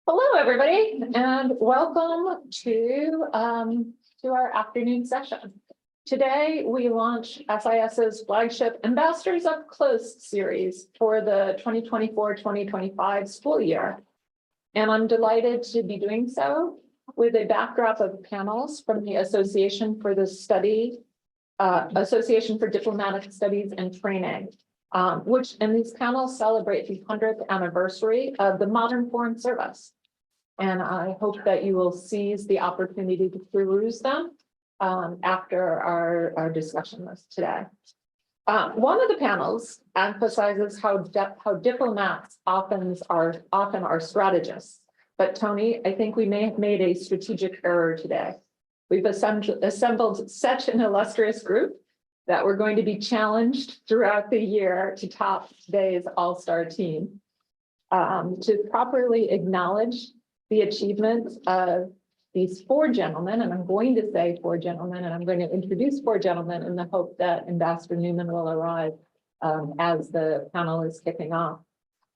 Hello, everybody, and welcome to our afternoon session. Today, we launch SIS's flagship Ambassadors Up Close series for the 2024-2025 school year. And I'm delighted to be doing so with a backdrop of panels from the Association for Diplomatic Studies and Training, and these panels celebrate the 100th anniversary of the modern foreign service. And I hope that you will seize the opportunity to peruse them after our discussion list today. One of the panels emphasizes how diplomats often are strategists. But Tony, I think we may have made a strategic error today. We've assembled such an illustrious group that we're going to be challenged throughout the year to top today's all-star team. To properly acknowledge the achievements of these four gentlemen, and I'm going to say four gentlemen, and I'm going to introduce four gentlemen in the hope that Ambassador Newman will arrive as the panel is kicking off.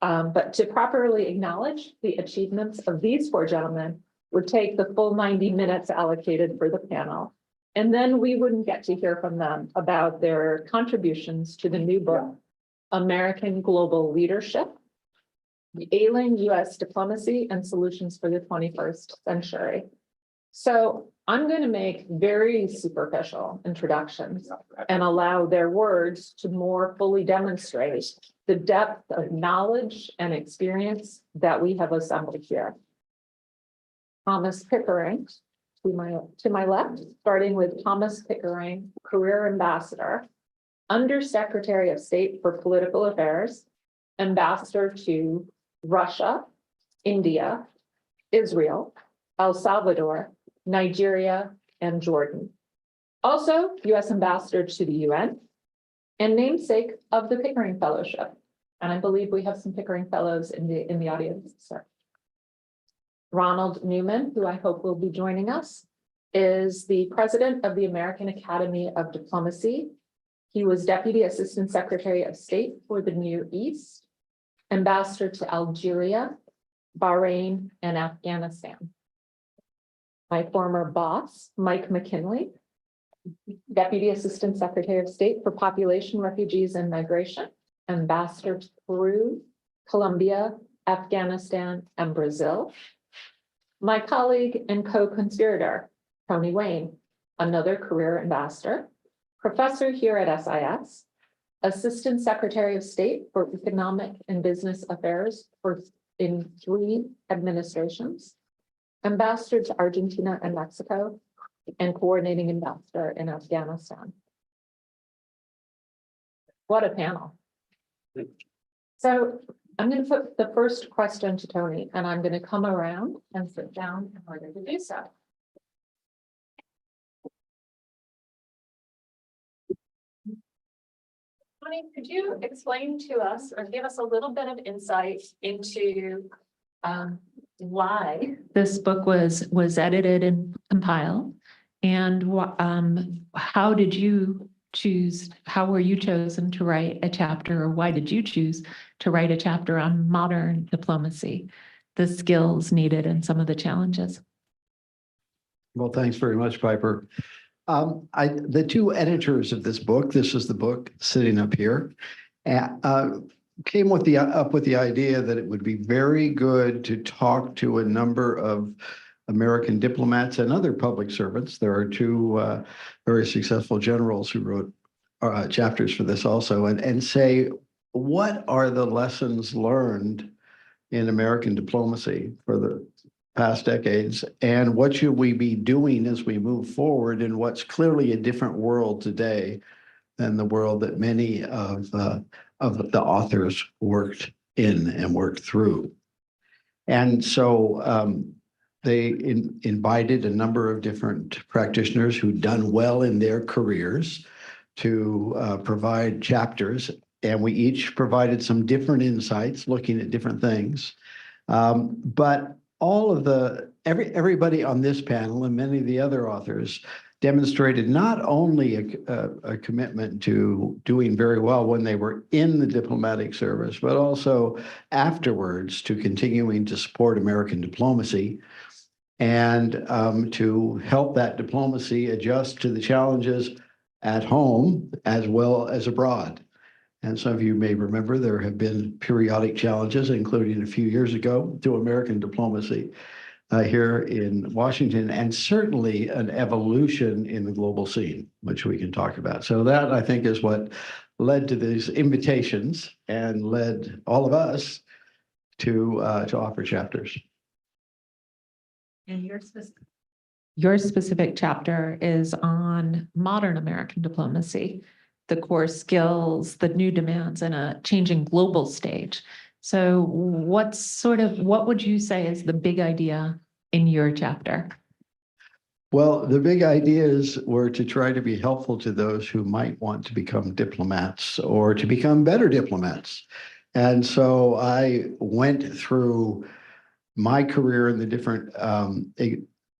But to properly acknowledge the achievements of these four gentlemen would take the full 90 minutes allocated for the panel. And then we wouldn't get to hear from them about their contributions to the new book, American Global Leadership, the Ailing U.S. Diplomacy and Solutions for the 21st Century. So I'm going to make very superficial introductions and allow their words to more fully demonstrate the depth of knowledge and experience that we have assembled here. Thomas Pickering, to my left, starting with Thomas Pickering, Career Ambassador, Undersecretary of State for Political Affairs, Ambassador to Russia, India, Israel, El Salvador, Nigeria, and Jordan. Also, U.S. Ambassador to the UN and namesake of the Pickering Fellowship. And I believe we have some Pickering Fellows in the audience, sir. Ronald Newman, who I hope will be joining us, is the president of the American Academy of Diplomacy. He was Deputy Assistant Secretary of State for the Near East, Ambassador to Algeria, Bahrain, and Afghanistan. My former boss, Mike McKinley, Deputy Assistant Secretary of State for Population, Refugees, and Migration, Ambassador to Peru, Colombia, Afghanistan, and Brazil. My colleague and co-conspirator, Tony Wayne, another career ambassador, professor here at SIS, Assistant Secretary of State for Economic and Business Affairs in 3 administrations, Ambassador to Argentina and Mexico, and Coordinating Ambassador in Afghanistan. What a panel. So I'm going to put the first question to Tony, and I'm going to come around and sit down in order to do so. Tony, could you explain to us or give us a little bit of insight into why this book was edited and compiled, and how did you choose, how were you chosen to write a chapter, or why did you choose to write a chapter on modern diplomacy, the skills needed and some of the challenges? Well, thanks very much, Piper. The two editors of this book, this is the book sitting up here, came up with the idea that it would be very good to talk to a number of American diplomats and other public servants. There are two very successful generals who wrote chapters for this also, and say, what are the lessons learned in American diplomacy for the past decades, and what should we be doing as we move forward in what's clearly a different world today than the world that many of the authors worked in and worked through. And so they invited a number of different practitioners who'd done well in their careers to provide chapters, and we each provided some different insights looking at different things. But all of everybody on this panel and many of the other authors demonstrated not only a commitment to doing very well when they were in the diplomatic service, but also afterwards to continuing to support American diplomacy and to help that diplomacy adjust to the challenges at home as well as abroad. And some of you may remember there have been periodic challenges, including a few years ago, to American diplomacy here in Washington, and certainly an evolution in the global scene, which we can talk about. So that, I think, is what led to these invitations and led all of us to offer chapters. And your specific chapter is on modern American diplomacy, the core skills, the new demands in a changing global stage. So what would you say is the big idea in your chapter? Well, the big ideas were to try to be helpful to those who might want to become diplomats or to become better diplomats. And so I went through my career and the different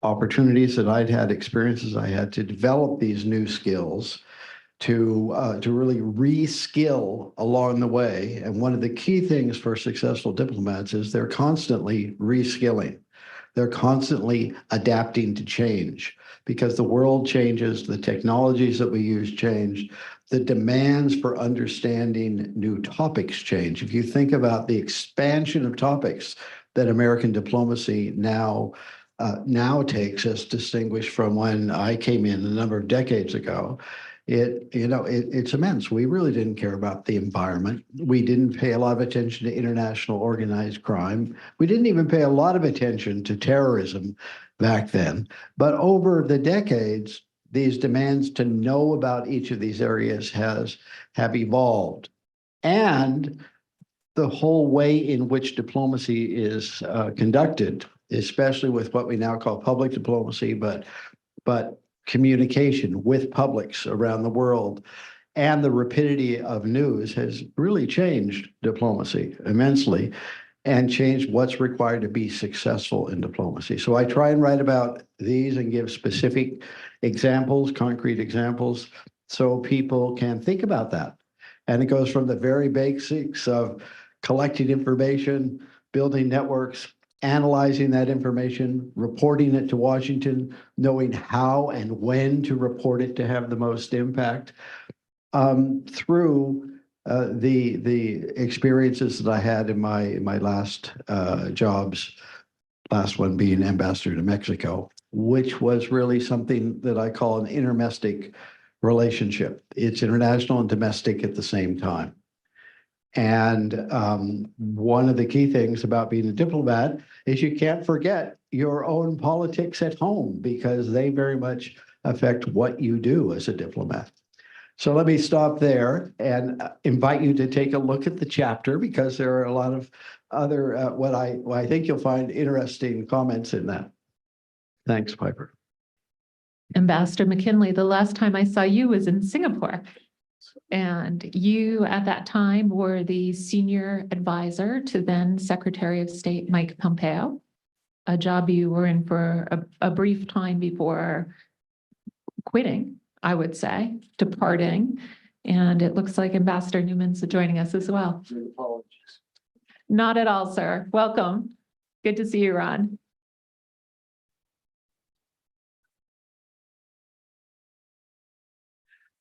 opportunities that I'd had, experiences I had to develop these new skills, to really re-skill along the way. And one of the key things for successful diplomats is they're constantly re-skilling. They're constantly adapting to change because the world changes, the technologies that we use change, the demands for understanding new topics change. If you think about the expansion of topics that American diplomacy now takes, as distinguished from when I came in a number of decades ago, it's immense. We really didn't care about the environment. We didn't pay a lot of attention to international organized crime. We didn't even pay a lot of attention to terrorism back then. But over the decades, these demands to know about each of these areas have evolved. And the whole way in which diplomacy is conducted, especially with what we now call public diplomacy, but communication with publics around the world, and the rapidity of news has really changed diplomacy immensely and changed what's required to be successful in diplomacy. So I try and write about these and give specific examples, concrete examples, so people can think about that. And it goes from the very basics of collecting information, building networks, analyzing that information, reporting it to Washington, knowing how and when to report it to have the most impact, through the experiences that I had in my last jobs, last one being ambassador to Mexico, which was really something that I call an intermestic relationship. It's international and domestic at the same time. And one of the key things about being a diplomat is you can't forget your own politics at home because they very much affect what you do as a diplomat. So let me stop there and invite you to take a look at the chapter because there are a lot of other, what I think you'll find interesting comments in that. Thanks, Piper. Ambassador McKinley, the last time I saw you was in Singapore. And you, at that time, were the senior advisor to then Secretary of State Mike Pompeo, a job you were in for a brief time before quitting, I would say, departing. And it looks like Ambassador Newman's joining us as well. Apologies. Not at all, sir. Welcome. Good to see you, Ron.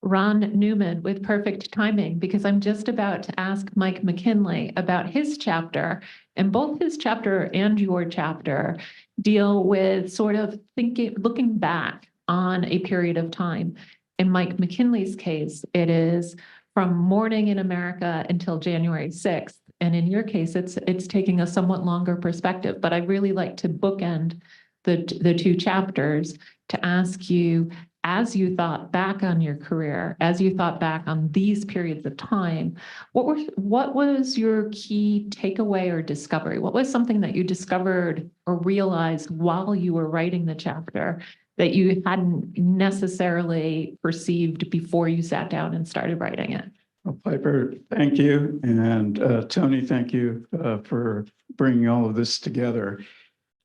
Ron Newman with perfect timing, because I'm just about to ask Mike McKinley about his chapter, and both his chapter and your chapter deal with sort of looking back on a period of time. In Mike McKinley's case, it is from morning in America until January 6th. And in your case, it's taking a somewhat longer perspective, but I really like to bookend the two chapters to ask you, as you thought back on your career, as you thought back on these periods of time, what was your key takeaway or discovery? What was something that you discovered or realized while you were writing the chapter that you hadn't necessarily perceived before you sat down and started writing it? Well, Piper, thank you. And Tony, thank you for bringing all of this together.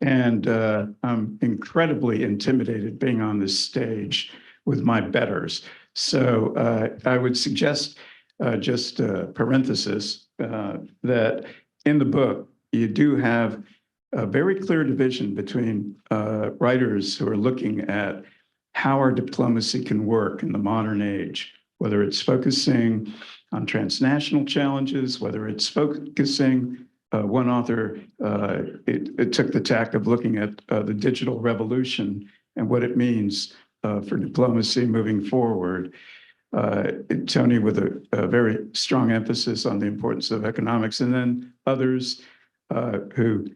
And I'm incredibly intimidated being on this stage with my betters. So I would suggest just a parenthesis that in the book, you do have a very clear division between writers who are looking at how our diplomacy can work in the modern age, whether it's focusing on transnational challenges, whether it's focusing, one author, it took the tack of looking at the digital revolution and what it means for diplomacy moving forward. Tony with a very strong emphasis on the importance of economics, and then others who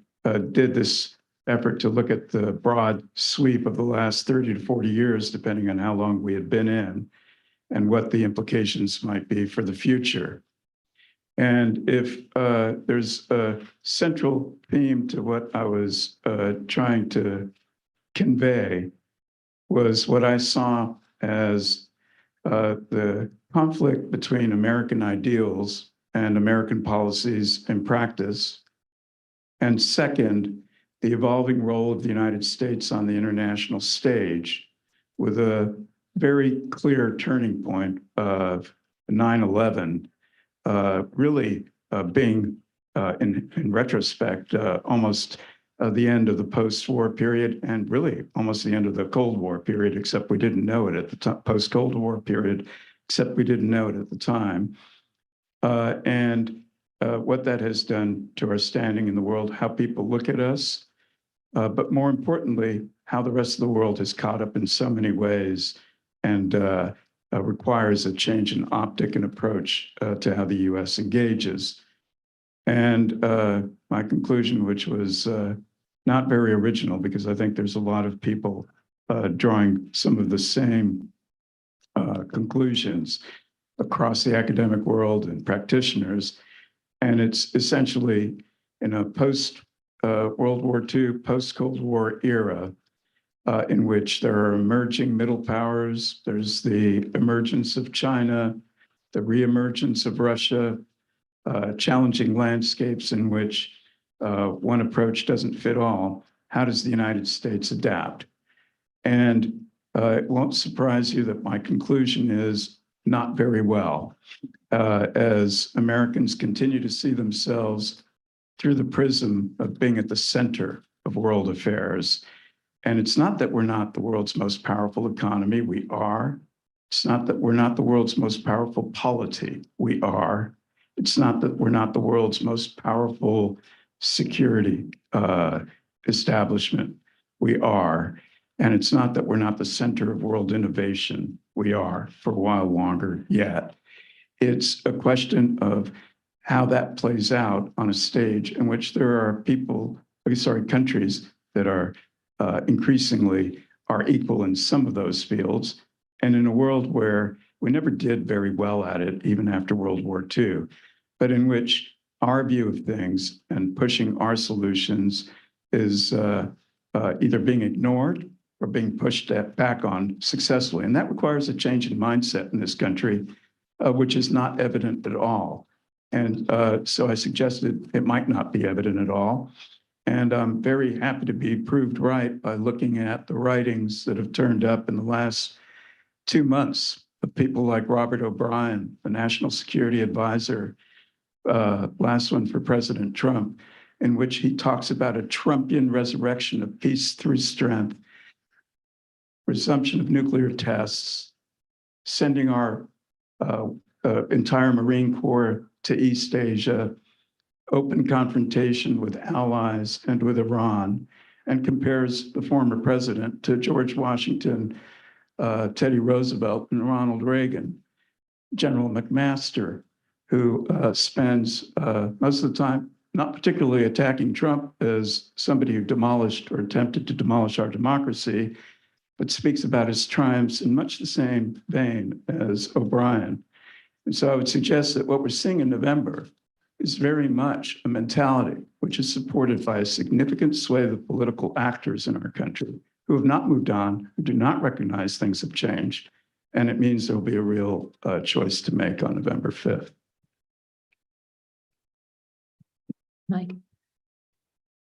did this effort to look at the broad sweep of the last 30 to 40 years, depending on how long we had been in, and what the implications might be for the future. And if there's a central theme to what I was trying to convey, was what I saw as the conflict between American ideals and American policies and practice. And second, the evolving role of the United States on the international stage, with a very clear turning point of 9/11 really being, in retrospect, almost the end of the post-war period, and really almost the end of the Cold War period, except we didn't know it at the time, post-Cold War period, except we didn't know it at the time. And what that has done to our standing in the world, how people look at us, but more importantly, how the rest of the world has caught up in so many ways and requires a change in optic and approach to how the U.S. engages. And my conclusion, which was not very original, because I think there's a lot of people drawing some of the same conclusions across the academic world and practitioners. And it's essentially in a post-World War II, post-Cold War era, in which there are emerging middle powers. There's the emergence of China, the reemergence of Russia, challenging landscapes in which one approach doesn't fit all. How does the United States adapt? And it won't surprise you that my conclusion is not very well, as Americans continue to see themselves through the prism of being at the center of world affairs. And it's not that we're not the world's most powerful economy, we are. It's not that we're not the world's most powerful polity, we are. It's not that we're not the world's most powerful security establishment, we are. And it's not that we're not the center of world innovation, we are, for a while longer yet. It's a question of how that plays out on a stage in which there are countries that are increasingly are equal in some of those fields, and in a world where we never did very well at it, even after World War II, but in which our view of things and pushing our solutions is either being ignored or being pushed back on successfully. And that requires a change in mindset in this country, which is not evident at all. And so I suggested it might not be evident at all. And I'm very happy to be proved right by looking at the writings that have turned up in the last 2 months of people like Robert O'Brien, the National Security Advisor, last one for President Trump, in which he talks about a Trumpian resurrection of peace through strength, resumption of nuclear tests, sending our entire Marine Corps to East Asia, open confrontation with allies and with Iran, and compares the former president to George Washington, Teddy Roosevelt, and Ronald Reagan. General McMaster, who spends most of the time not particularly attacking Trump as somebody who demolished or attempted to demolish our democracy, but speaks about his triumphs in much the same vein as O'Brien. And so I would suggest that what we're seeing in November is very much a mentality which is supported by a significant swathe of political actors in our country who have not moved on, who do not recognize things have changed. And it means there'll be a real choice to make on November 5th. Mike.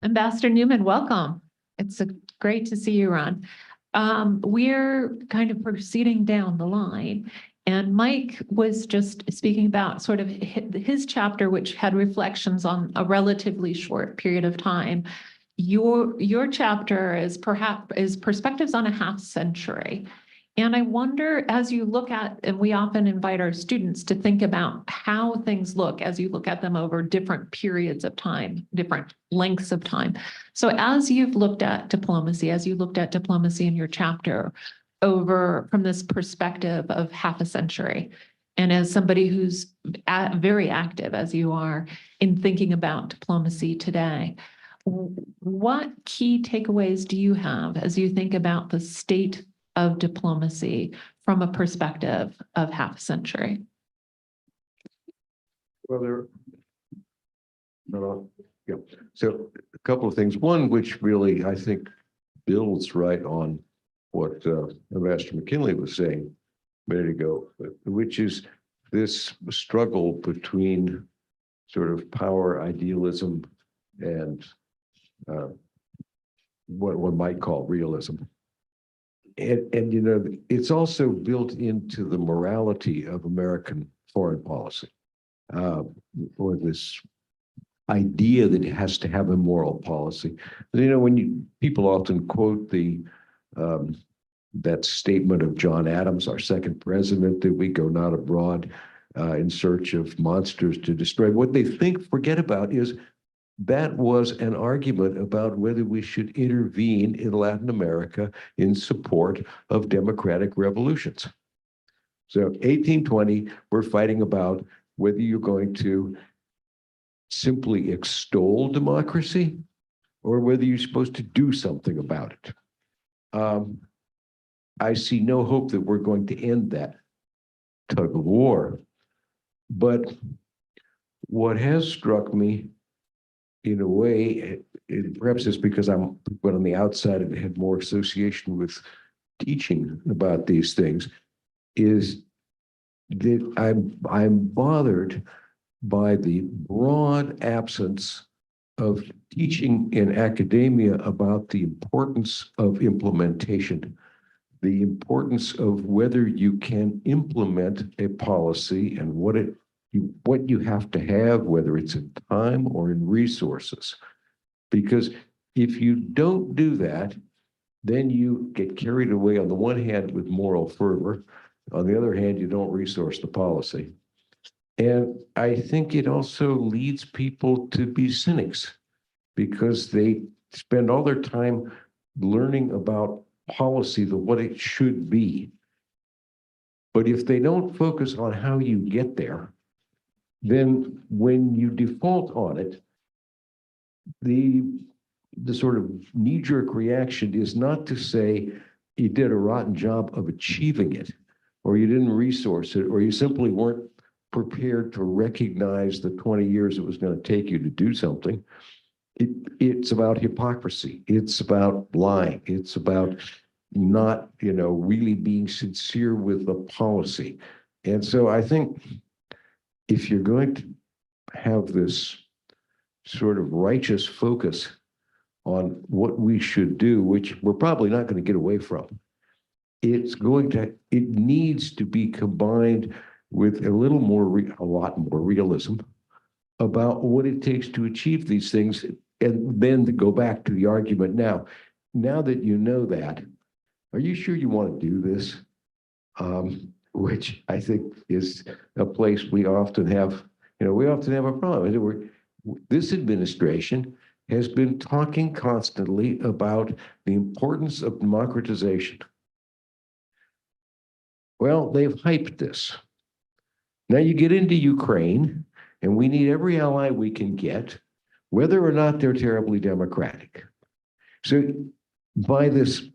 Ambassador Newman, welcome. It's great to see you, Ron. we're kind of proceeding down the line. And Mike was just speaking about sort of his chapter, which had reflections on a relatively short period of time. Your chapter is perspectives on a half century. And I wonder, as you look at, and we often invite our students to think about how things look as you look at them over different periods of time, different lengths of time. So as you've looked at diplomacy, in your chapter over from this perspective of half a century, and as somebody who's very active as you are in thinking about diplomacy today, what key takeaways do you have as you think about the state of diplomacy from a perspective of half a century? Well, yeah. So a couple of things. One, which really I think builds right on what Ambassador McKinley was saying a minute ago, which is this struggle between sort of power idealism and what one might call realism. And you know, it's also built into the morality of American foreign policy, or this idea that it has to have a moral policy. You know, when people often quote the that statement of John Adams, our second president, that we go not abroad in search of monsters to destroy. What they forget about is that was an argument about whether we should intervene in Latin America in support of democratic revolutions. So 1820, we're fighting about whether you're going to simply extol democracy or whether you're supposed to do something about it. I see no hope that we're going to end that tug of war. But what has struck me in a way, perhaps it's because I'm on the outside and had more association with teaching about these things, is that I'm bothered by the broad absence of teaching in academia about the importance of implementation, the importance of whether you can implement a policy and what you have to have, whether it's in time or in resources. Because if you don't do that, then you get carried away on the one hand with moral fervor. On the other hand, you don't resource the policy. And I think it also leads people to be cynics because they spend all their time learning about policy, what it should be. But if they don't focus on how you get there, then when you default on it, the sort of knee-jerk reaction is not to say you did a rotten job of achieving it, or you didn't resource it, or you simply weren't prepared to recognize the 20 years it was going to take you to do something. It's about hypocrisy. It's about lying. It's about not, really being sincere with the policy. And so I think if you're going to have this sort of righteous focus on what we should do, which we're probably not going to get away from, it needs to be combined with a lot more realism about what it takes to achieve these things. And then to go back to the argument now that you know that, are you sure you want to do this? Which I think is a place we often have a problem. This administration has been talking constantly about the importance of democratization. Well, they've hyped this. Now you get into Ukraine, and we need every ally we can get, whether or not they're terribly democratic. So by this,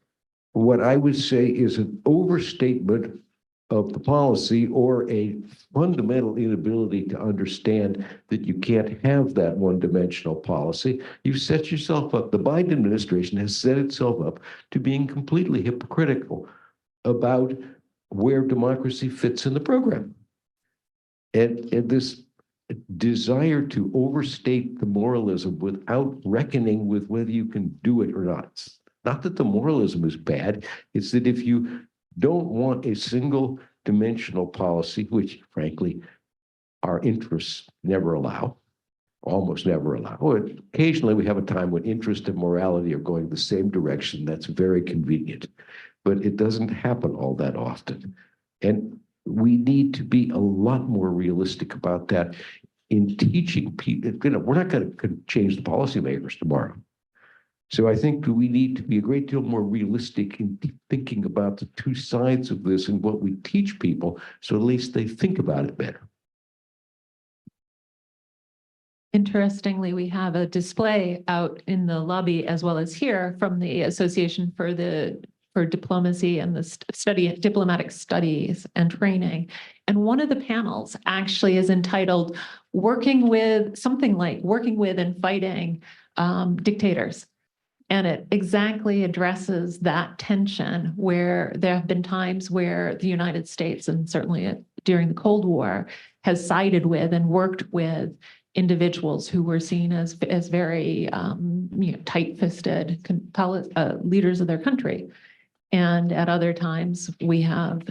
what I would say is an overstatement of the policy or a fundamental inability to understand that you can't have that one-dimensional policy. You've set yourself up, the Biden administration has set itself up to being completely hypocritical about where democracy fits in the program. And this desire to overstate the moralism without reckoning with whether you can do it or not. Not that the moralism is bad, it's that if you don't want a single dimensional policy, which frankly, our interests never allow, almost never allow. Occasionally we have a time when interest and morality are going the same direction. That's very convenient, but it doesn't happen all that often. And we need to be a lot more realistic about that in teaching people. We're not going to change the policymakers tomorrow. So I think we need to be a great deal more realistic in thinking about the two sides of this and what we teach people, so at least they think about it better. Interestingly, we have a display out in the lobby as well as here from the Association for Diplomacy and the Diplomatic Studies and Training. And one of the panels actually is entitled Working with and Fighting Dictators. And it exactly addresses that tension where there have been times where the United States, and certainly during the Cold War, has sided with and worked with individuals who were seen as very tight-fisted leaders of their country. And at other times, we have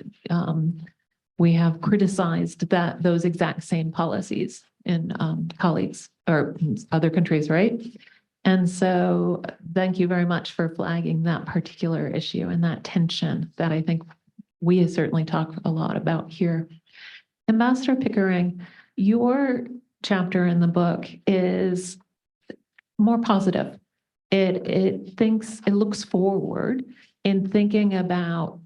criticized those exact same policies in colleagues or other countries, right? And so thank you very much for flagging that particular issue and that tension that I think we certainly talk a lot about here. Ambassador Pickering, your chapter in the book is more positive. It looks forward in thinking about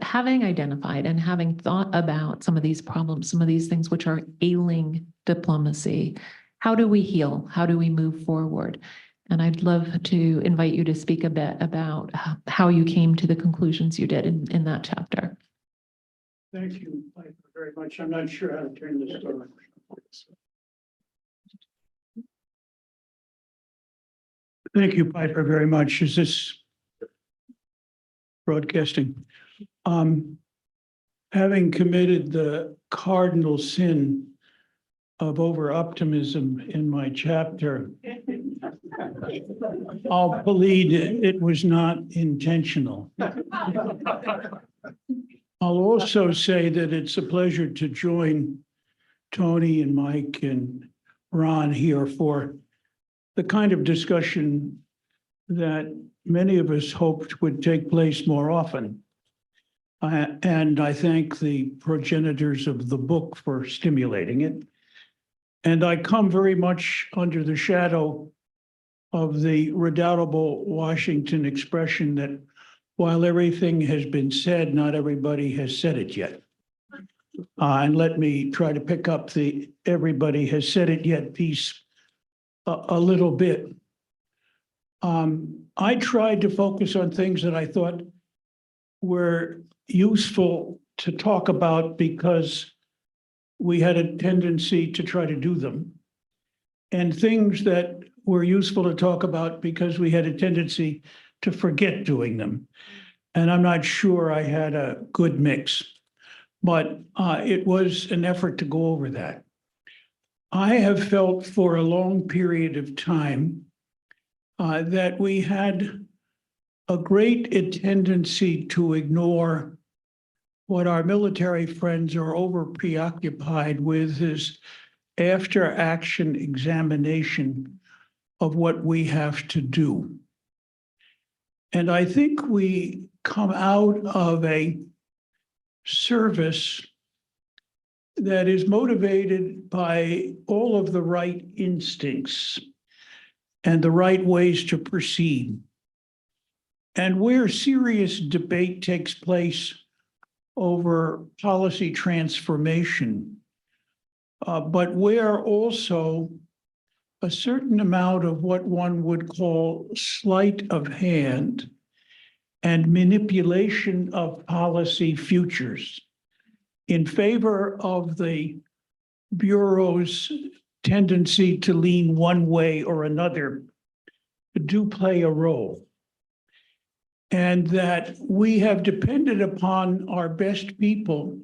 having identified and having thought about some of these problems, some of these things which are ailing diplomacy. How do we heal? How do we move forward? And I'd love to invite you to speak a bit about how you came to the conclusions you did in that chapter. Thank you very much. I'm not sure how to turn this on. Thank you, Piper, very much. Is this broadcasting? Having committed the cardinal sin of over-optimism in my chapter, I'll plead it was not intentional. I'll also say that it's a pleasure to join Tony and Mike and Ron here for the kind of discussion that many of us hoped would take place more often. And I thank the progenitors of the book for stimulating it. And I come very much under the shadow of the redoubtable Washington expression that while everything has been said, not everybody has said it yet. And let me try to pick up the everybody has said it yet piece a little bit. I tried to focus on things that I thought were useful to talk about because we had a tendency to try to do them, and things that were useful to talk about because we had a tendency to forget doing them. And I'm not sure I had a good mix, but it was an effort to go over that. I have felt for a long period of time that we had a great tendency to ignore what our military friends are over preoccupied with is after action examination of what we have to do. And I think we come out of a service that is motivated by all of the right instincts and the right ways to proceed. And where serious debate takes place over policy transformation, but where also a certain amount of what one would call sleight of hand and manipulation of policy futures in favor of the Bureau's tendency to lean one way or another do play a role. And that we have depended upon our best people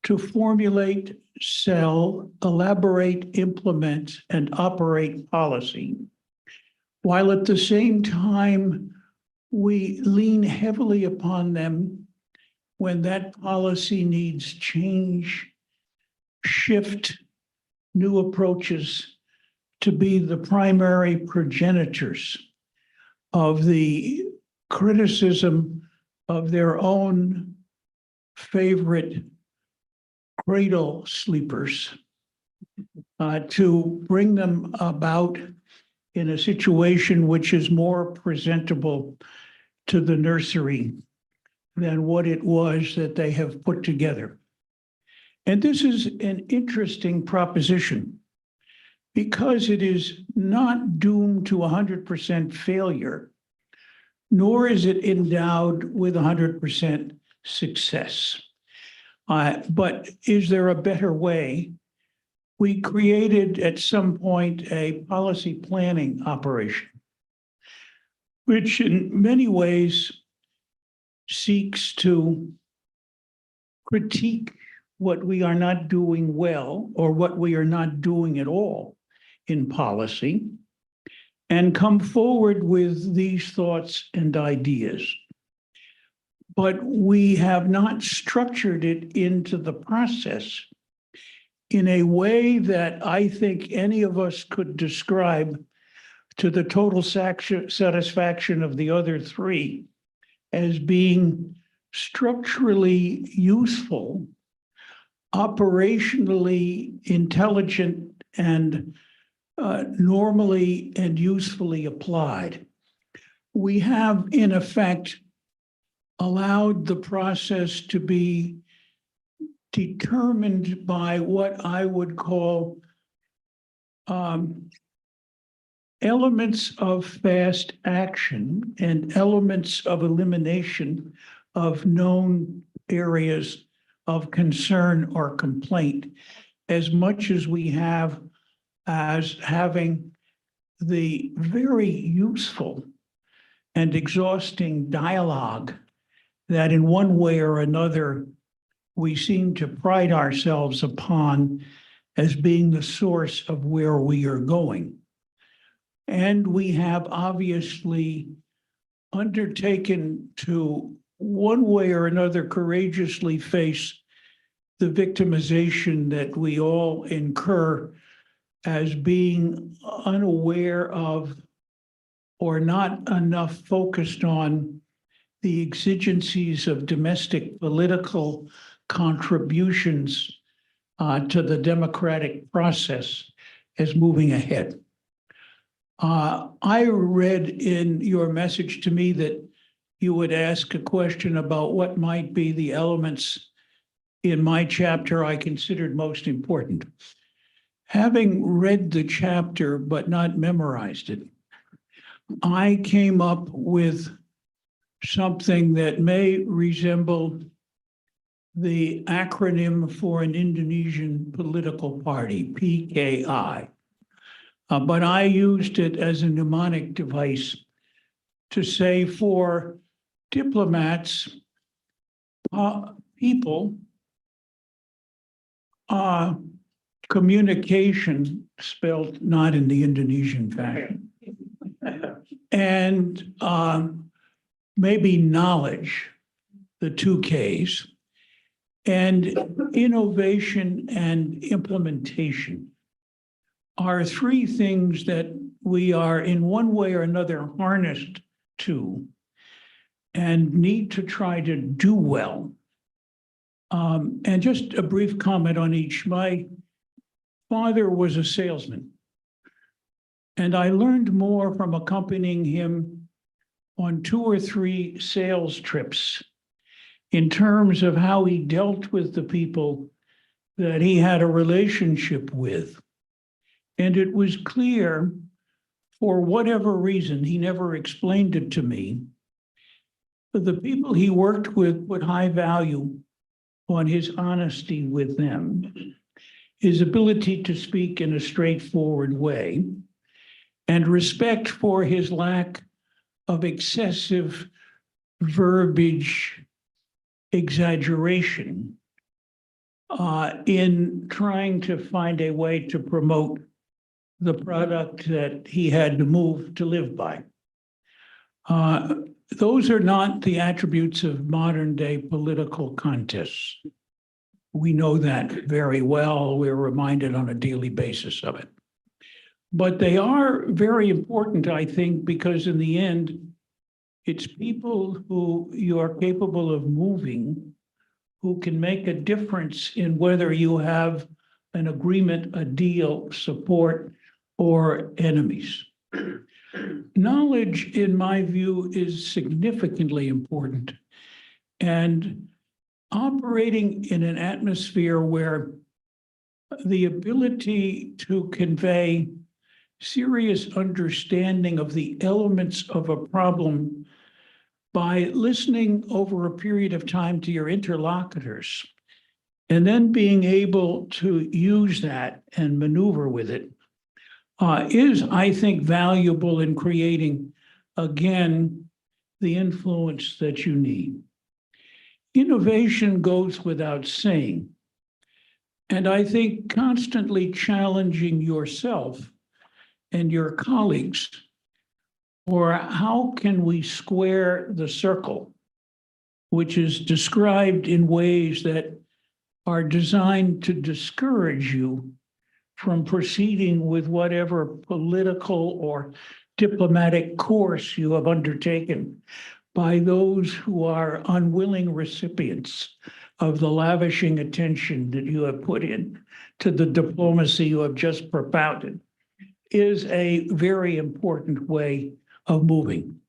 to formulate, sell, elaborate, implement, and operate policy while at the same time, we lean heavily upon them when that policy needs change, shift, new approaches to be the primary progenitors of the criticism of their own favorite cradle sleepers, to bring them about in a situation which is more presentable to the nursery than what it was that they have put together. And this is an interesting proposition because it is not doomed to 100% failure, nor is it endowed with 100% success. But is there a better way? We created at some point a policy planning operation, which in many ways seeks to critique what we are not doing well or what we are not doing at all in policy and come forward with these thoughts and ideas. But we have not structured it into the process in a way that I think any of us could describe to the total satisfaction of the other three as being structurally useful, operationally intelligent, and normally and usefully applied. We have, in effect, allowed the process to be determined by what I would call elements of fast action and elements of elimination of known areas of concern or complaint, as much as we have as having the very useful and exhausting dialogue that in one way or another we seem to pride ourselves upon as being the source of where we are going. And we have obviously undertaken to one way or another courageously face the victimization that we all incur as being unaware of or not enough focused on the exigencies of domestic political contributions to the democratic process as moving ahead. I read in your message to me that you would ask a question about what might be the elements in my chapter I considered most important. Having read the chapter but not memorized it, I came up with something that may resemble the acronym for an Indonesian political party, PKI. But I used it as a mnemonic device to say for diplomats, people, communication, spelled not in the Indonesian fashion, and maybe knowledge, the two Ks, and innovation and implementation are three things that we are in one way or another harnessed to and need to try to do well. And just a brief comment on each. My father was a salesman, and I learned more from accompanying him on 2 or 3 sales trips in terms of how he dealt with the people that he had a relationship with. And it was clear, for whatever reason, he never explained it to me, but the people he worked with put high value on his honesty with them, his ability to speak in a straightforward way, and respect for his lack of excessive verbiage exaggeration in trying to find a way to promote the product that he had to move to live by. Those are not the attributes of modern day political contests. We know that very well. We're reminded on a daily basis of it. But they are very important, I think, because in the end, it's people who you are capable of moving who can make a difference in whether you have an agreement, a deal, support, or enemies. Knowledge, in my view, is significantly important. And operating in an atmosphere where the ability to convey serious understanding of the elements of a problem by listening over a period of time to your interlocutors and then being able to use that and maneuver with it is, I think, valuable in creating, again, the influence that you need. Innovation goes without saying. And I think constantly challenging yourself and your colleagues, or how can we square the circle, which is described in ways that are designed to discourage you from proceeding with whatever political or diplomatic course you have undertaken by those who are unwilling recipients of the lavishing attention that you have put in to the diplomacy you have just propounded, is a very important way of moving.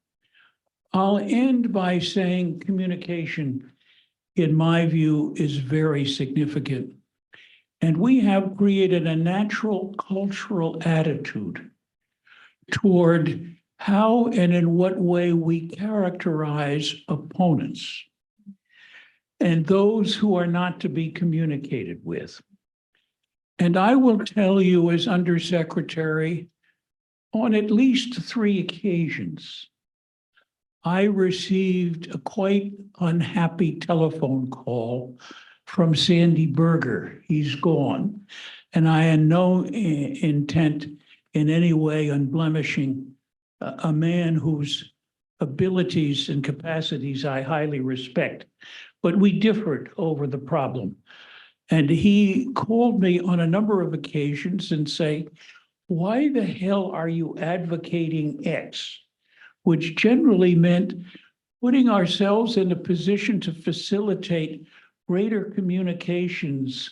I'll end by saying communication, in my view, is very significant. And we have created a natural cultural attitude toward how and in what way we characterize opponents and those who are not to be communicated with. And I will tell you, as Undersecretary, on at least 3 occasions, I received a quite unhappy telephone call from Sandy Berger. He's gone. And I had no intent in any way on blemishing a man whose abilities and capacities I highly respect. But we differed over the problem. And he called me on a number of occasions and say, why the hell are you advocating X? Which generally meant putting ourselves in a position to facilitate greater communications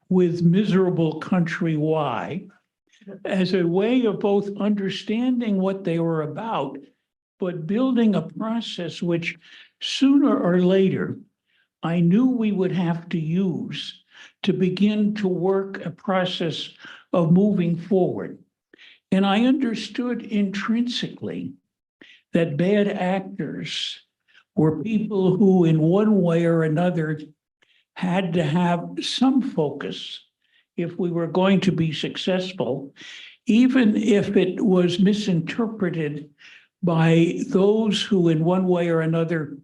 with miserable country Y as a way of both understanding what they were about, but building a process which sooner or later I knew we would have to use to begin to work a process of moving forward. And I understood intrinsically that bad actors were people who, in one way or another, had to have some focus if we were going to be successful, even if it was misinterpreted by those who, in one way or another,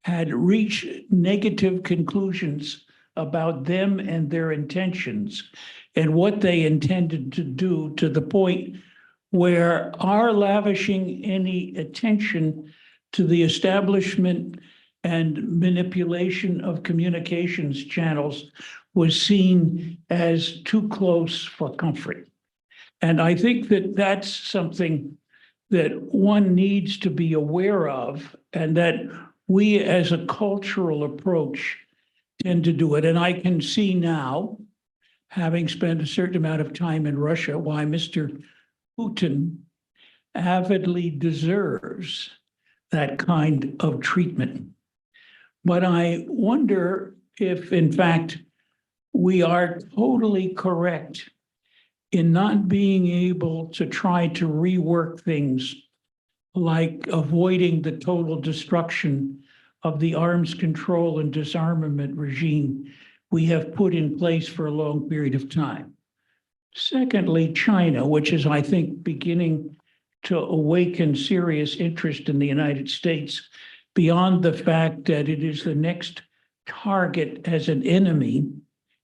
had reached negative conclusions about them and their intentions and what they intended to do, to the point where our lavishing any attention to the establishment and manipulation of communications channels was seen as too close for comfort. And I think that that's something that one needs to be aware of, and that we as a cultural approach tend to do it. And I can see now, having spent a certain amount of time in Russia, why Mr. Putin avidly deserves that kind of treatment. But I wonder if, in fact, we are totally correct in not being able to try to rework things, like avoiding the total destruction of the arms control and disarmament regime we have put in place for a long period of time. Secondly, China, which is, I think, beginning to awaken serious interest in the United States, beyond the fact that it is the next target as an enemy,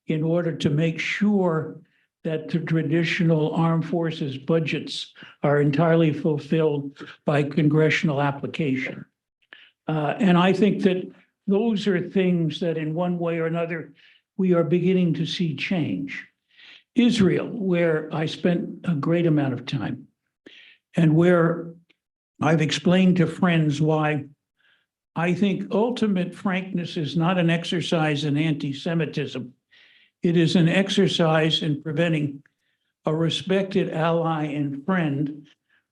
in order to make sure that the traditional armed forces budgets are entirely fulfilled by congressional application. And I think that those are things that in one way or another, we are beginning to see change. Israel, where I spent a great amount of time, and where I've explained to friends why I think ultimate frankness is not an exercise in anti-Semitism. It is an exercise in preventing a respected ally and friend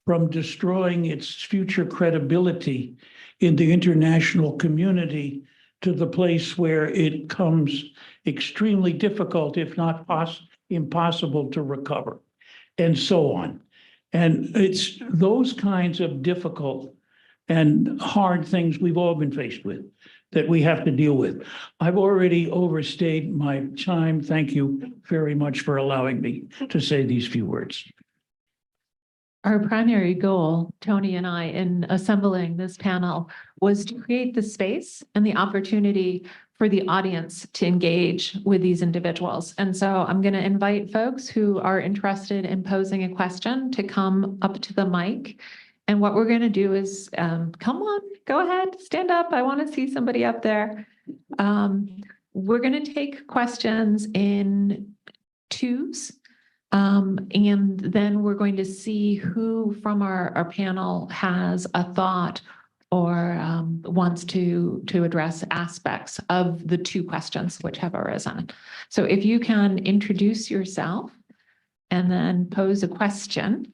from destroying its future credibility in the international community to the place where it comes extremely difficult, if not impossible to recover, and so on. And it's those kinds of difficult and hard things we've all been faced with that we have to deal with. I've already overstayed my time. Thank you very much for allowing me to say these few words. Our primary goal, Tony and I, in assembling this panel was to create the space and the opportunity for the audience to engage with these individuals. And so I'm going to invite folks who are interested in posing a question to come up to the mic. And what we're going to do is, come on, go ahead, stand up. I want to see somebody up there. We're going to take questions in twos. And then we're going to see who from our panel has a thought or wants to address aspects of the two questions which have arisen. So if you can introduce yourself and then pose a question,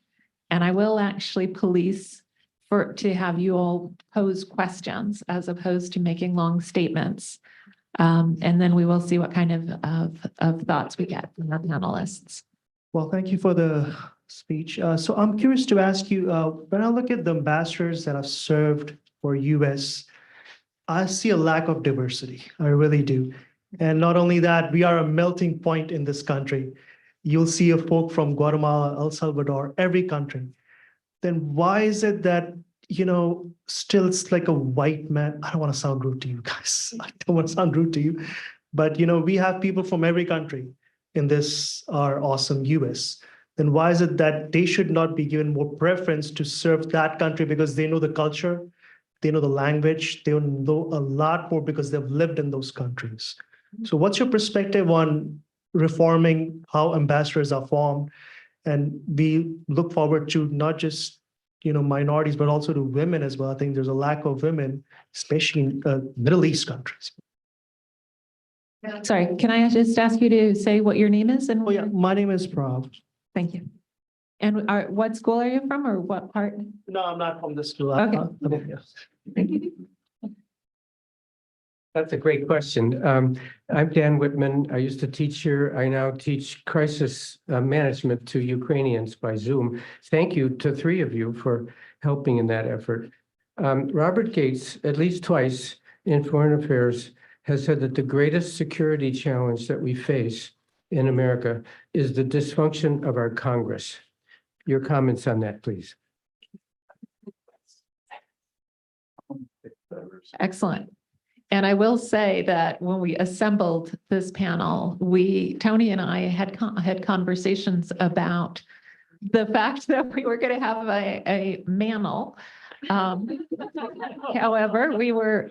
and I will actually police to have you all pose questions as opposed to making long statements. And then we will see what kind of thoughts we get from our panelists. Well, thank you for the speech. So I'm curious to ask you, when I look at the ambassadors that have served for US, I see a lack of diversity. I really do. And not only that, we are a melting point in this country. You'll see a folk from Guatemala, El Salvador, every country. Then why is it that, still it's like a white man? I don't want to sound rude to you guys. I don't want to sound rude to you. But, we have people from every country in this, our awesome US. Then why is it that they should not be given more preference to serve that country because they know the culture, they know the language, they know a lot more because they've lived in those countries. So what's your perspective on reforming how ambassadors are formed? And we look forward to not just, minorities, but also to women as well. I think there's a lack of women, especially in Middle East countries. Sorry, can I just ask you to say what your name is? And Oh yeah, my name is Prav. Thank you. And what school are you from or what part? No, I'm not from this school. Okay. Thank you. That's a great question. I'm Dan Whitman. I used to teach here. I now teach crisis management to Ukrainians by Zoom. Thank you to three of you for helping in that effort. Robert Gates, at least twice in Foreign Affairs, has said that the greatest security challenge that we face in America is the dysfunction of our Congress. Your comments on that, please. Excellent. And I will say that when we assembled this panel, Tony and I had conversations about the fact that we were going to have a manel. However, we were.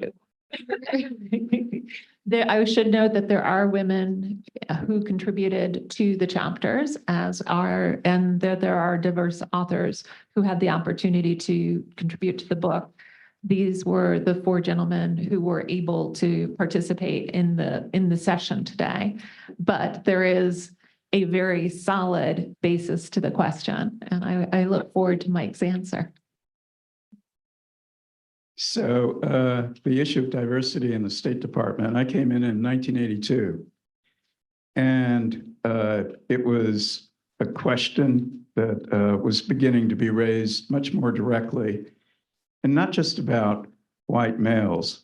I should note that there are women who contributed to the chapters and there are diverse authors who had the opportunity to contribute to the book. These were the four gentlemen who were able to participate in the session today. But there is a very solid basis to the question, and I look forward to Mike's answer. So the issue of diversity in the State Department, I came in 1982. And it was a question that was beginning to be raised much more directly. And not just about white males,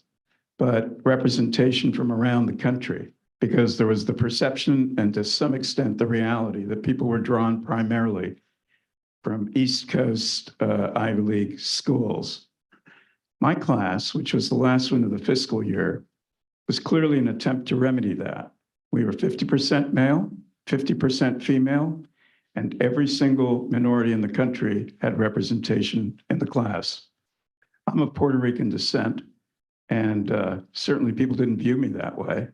but representation from around the country, because there was the perception and to some extent the reality that people were drawn primarily from East Coast Ivy League schools. My class, which was the last one of the fiscal year, was clearly an attempt to remedy that. We were 50% male, 50% female, and every single minority in the country had representation in the class. I'm of Puerto Rican descent, and certainly people didn't view me that way.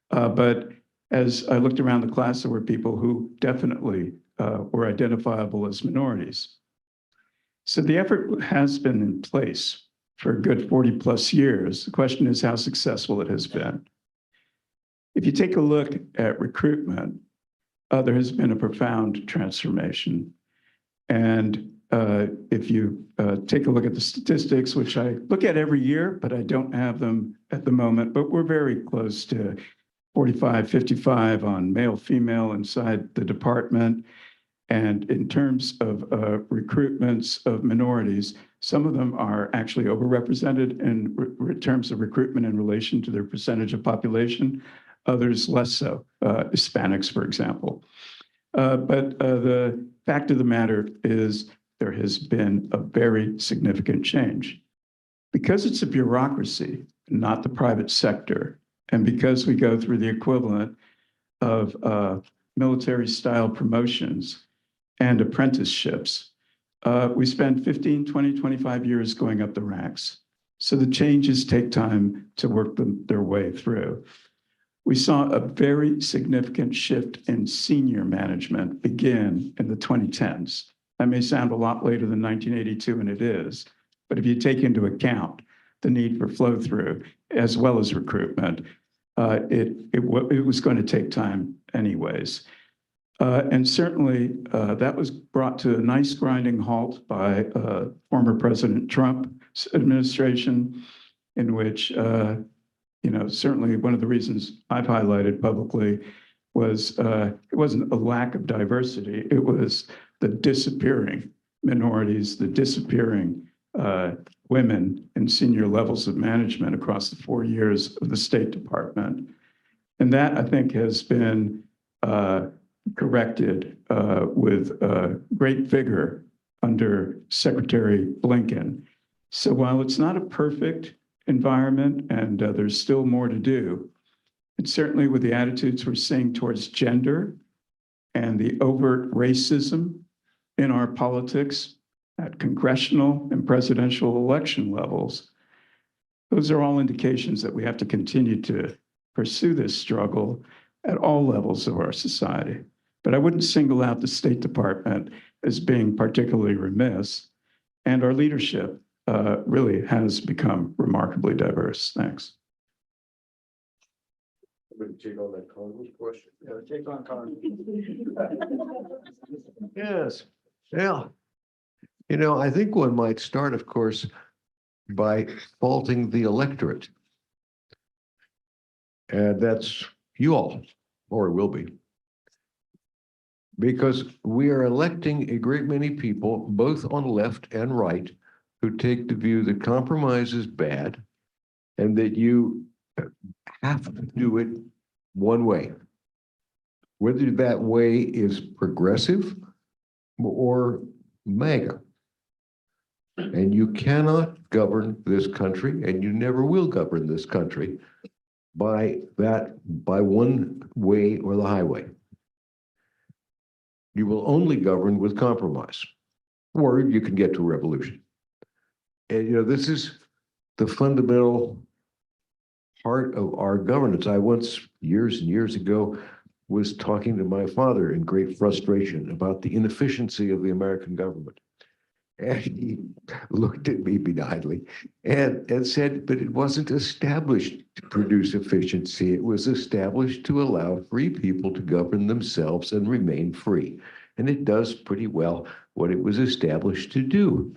But as I looked around the class, there were people who definitely were identifiable as minorities. So the effort has been in place for a good 40 plus years. The question is how successful it has been. If you take a look at recruitment, there has been a profound transformation. And if you take a look at the statistics, which I look at every year, but I don't have them at the moment, but we're very close to 45, 55 on male, female inside the department. And in terms of recruitments of minorities, some of them are actually overrepresented in terms of recruitment in relation to their percentage of population, others less so, Hispanics, for example. But the fact of the matter is there has been a very significant change. Because it's a bureaucracy, not the private sector, and because we go through the equivalent of military-style promotions and apprenticeships, we spend 15, 20, 25 years going up the ranks. So the changes take time to work their way through. We saw a very significant shift in senior management begin in the 2010s. That may sound a lot later than 1982, and it is. But if you take into account the need for flow through as well as recruitment, it was going to take time anyways. And certainly that was brought to a nice grinding halt by former President Trump's administration, in which, certainly one of the reasons I've highlighted publicly was it wasn't a lack of diversity, it was the disappearing minorities, the disappearing women in senior levels of management across the 4 years of the State Department. And that, I think, has been corrected with great vigor under Secretary Blinken. So while it's not a perfect environment and there's still more to do, and certainly with the attitudes we're seeing towards gender and the overt racism in our politics at congressional and presidential election levels, those are all indications that we have to continue to pursue this struggle at all levels of our society. But I wouldn't single out the State Department as being particularly remiss, and our leadership really has become remarkably diverse. Thanks. I'm going to take on that Congress question. Yeah, take on Congress. Yes, yeah. I think one might start, of course, by faulting the electorate. And that's you all, or will be. Because we are electing a great many people, both on left and right, who take the view that compromise is bad and that you have to do it one way. Whether that way is progressive or MAGA. And you cannot govern this country, and you never will govern this country by one way or the highway. You will only govern with compromise, or you can get to a revolution. And this is the fundamental part of our governance. I once, years and years ago, was talking to my father in great frustration about the inefficiency of the American government. And he looked at me benignly and said, but it wasn't established to produce efficiency. It was established to allow free people to govern themselves and remain free. And it does pretty well what it was established to do.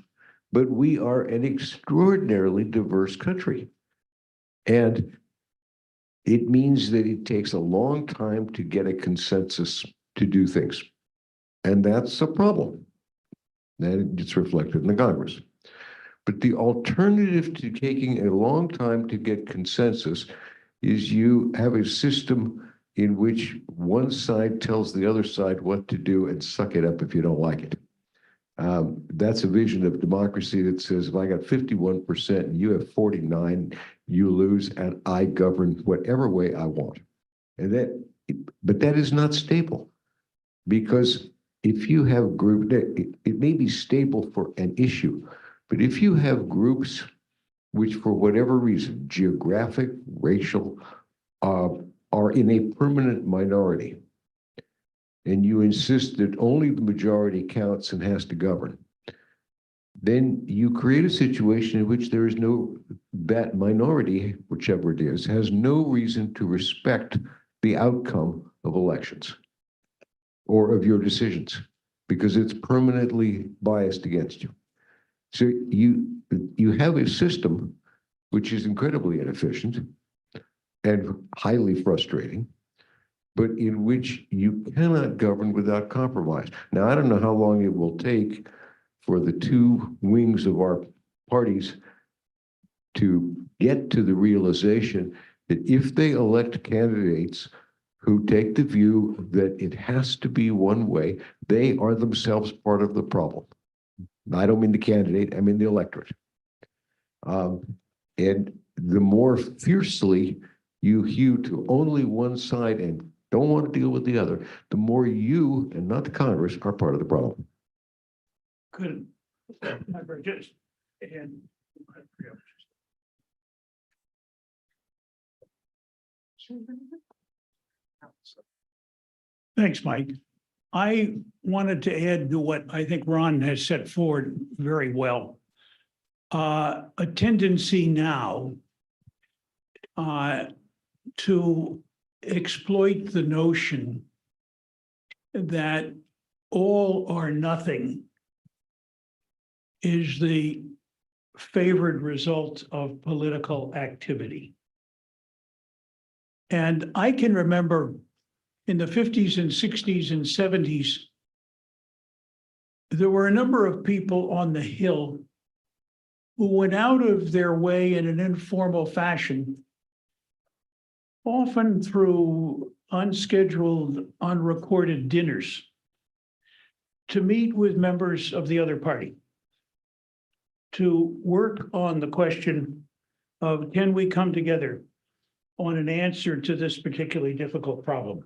But we are an extraordinarily diverse country. And it means that it takes a long time to get a consensus to do things. And that's a problem. And it's reflected in the Congress. But the alternative to taking a long time to get consensus is you have a system in which one side tells the other side what to do and suck it up if you don't like it. That's a vision of democracy that says, if I got 51% and you have 49, you lose, and I govern whatever way I want. And that But that is not stable. Because if you have it may be stable for an issue, but if you have groups which for whatever reason, geographic, racial, are in a permanent minority, and you insist that only the majority counts and has to govern, then you create a situation in which there is that minority, whichever it is, has no reason to respect the outcome of elections or of your decisions, because it's permanently biased against you. So you have a system which is incredibly inefficient and highly frustrating, but in which you cannot govern without compromise. Now, I don't know how long it will take for the two wings of our parties to get to the realization that if they elect candidates who take the view that it has to be one way, they are themselves part of the problem. I don't mean the candidate, I mean the electorate. And the more fiercely you hew to only one side and don't want to deal with the other, the more you, and not the Congress, are part of the problem. Good. Just, and thanks, Mike. I wanted to add to what I think Ron has set forward very well. A tendency now to exploit the notion that all or nothing is the favored result of political activity. And I can remember in the 50s and 60s and 70s, there were a number of people on the Hill who went out of their way in an informal fashion, often through unscheduled, unrecorded dinners, to meet with members of the other party, to work on the question of, can we come together on an answer to this particularly difficult problem?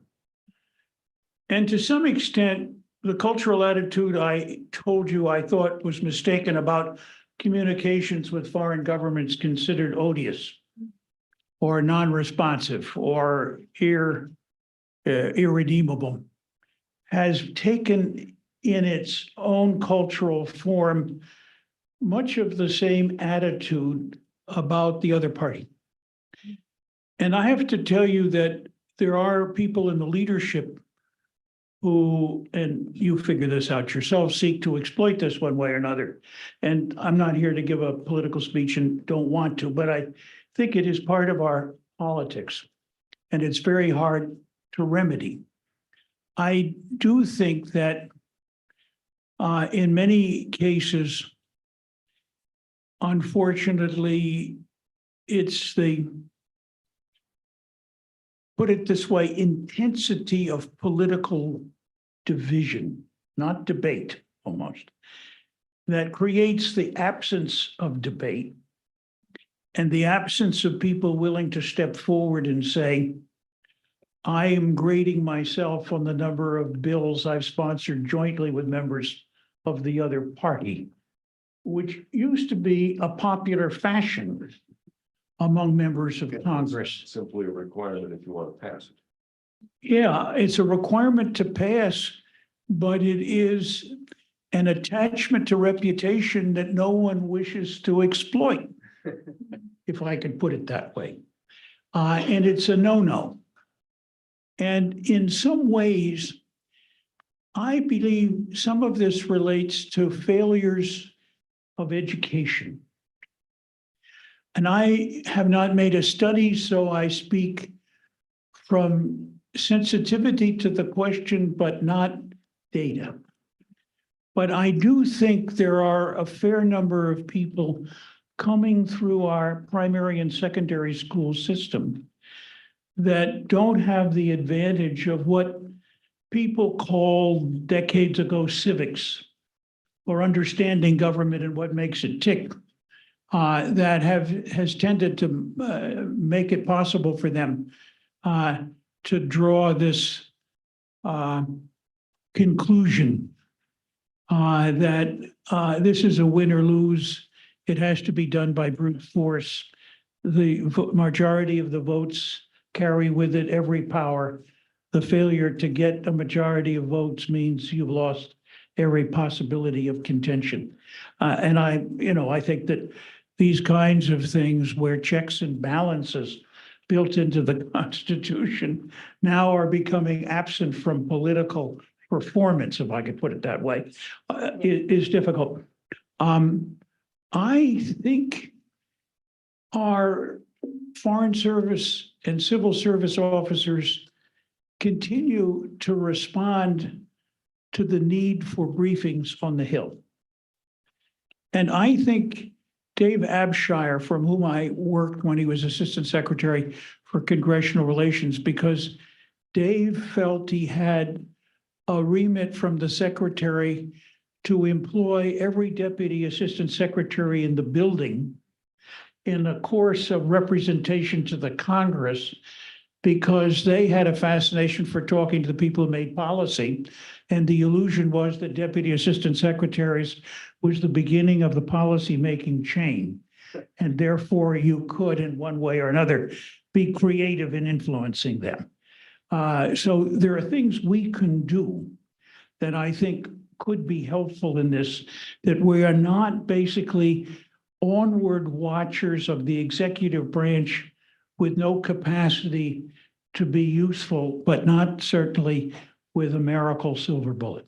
And to some extent, the cultural attitude I told you I thought was mistaken about communications with foreign governments considered odious or non-responsive or irredeemable has taken in its own cultural form much of the same attitude about the other party. And I have to tell you that there are people in the leadership who, and you figure this out yourself, seek to exploit this one way or another. And I'm not here to give a political speech and don't want to, but I think it is part of our politics, and it's very hard to remedy. I do think that in many cases, unfortunately, it's the, put it this way, intensity of political division, not debate almost, that creates the absence of debate and the absence of people willing to step forward and say, I am grading myself on the number of bills I've sponsored jointly with members of the other party, which used to be a popular fashion among members of Congress. Simply a requirement if you want to pass it. Yeah, it's a requirement to pass, but it is an attachment to reputation that no one wishes to exploit, if I could put it that way. And it's a no-no. And in some ways, I believe some of this relates to failures of education. And I have not made a study, so I speak from sensitivity to the question, but not data. But I do think there are a fair number of people coming through our primary and secondary school system that don't have the advantage of what people called decades ago civics or understanding government and what makes it tick. That has tended to make it possible for them to draw this conclusion that this is a win or lose. It has to be done by brute force. The majority of the votes carry with it every power. The failure to get a majority of votes means you've lost every possibility of contention. And I think that these kinds of things where checks and balances built into the Constitution now are becoming absent from political performance, if I could put it that way, is difficult. I think our Foreign Service and civil service officers continue to respond to the need for briefings on the Hill. And I think Dave Abshire, from whom I worked when he was Assistant Secretary for Congressional Relations, because Dave felt he had a remit from the Secretary to employ every Deputy Assistant Secretary in the building in a course of representation to the Congress, because they had a fascination for talking to the people who made policy. And the illusion was that Deputy Assistant Secretaries was the beginning of the policy-making chain. And therefore you could, in one way or another, be creative in influencing them. So there are things we can do that I think could be helpful in this, that we are not basically onward watchers of the executive branch with no capacity to be useful, but not certainly with a miracle silver bullet.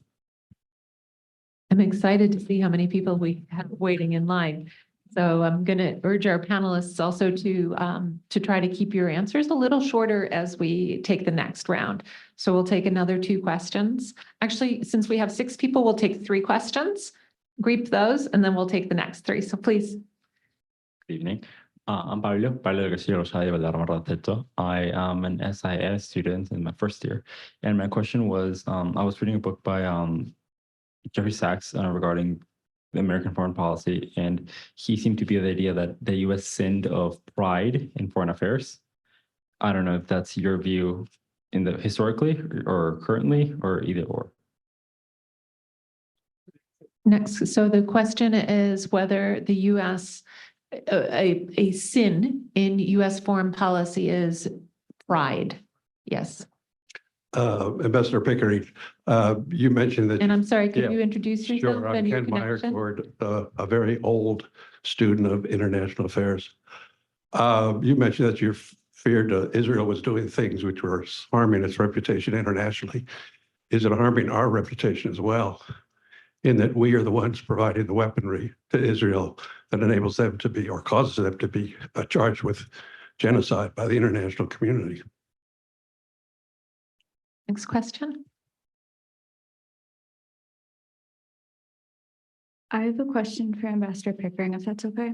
I'm excited to see how many people we have waiting in line. So I'm going to urge our panelists also to try to keep your answers a little shorter as we take the next round. So we'll take another 2 questions. Actually, since we have 6 people, we'll take 3 questions, group those, and then we'll take the next 3. So please. Good evening. I'm Pablo Garcia Rosado de Valderrama Rateto. I am an SIS student in my first year. And my question was, I was reading a book by Jeffrey Sachs regarding the American foreign policy, and he seemed to be the idea that the U.S. sinned of pride in foreign affairs. I don't know if that's your view in the historically or currently, or either or. Next, so the question is whether the U.S. A sin in U.S. foreign policy is pride. Yes. Ambassador Pickering, you mentioned that. And I'm sorry, could Yeah, you introduce yourself Sure, I'm and your Ken connection? Meyercord, a very old student of international affairs. You mentioned that you feared Israel was doing things which were harming its reputation internationally. Is it harming our reputation as well, in that we are the ones providing the weaponry to Israel that enables them to be, or causes them to be, charged with genocide by the international community? Next question. I have a question for Ambassador Pickering, if that's okay.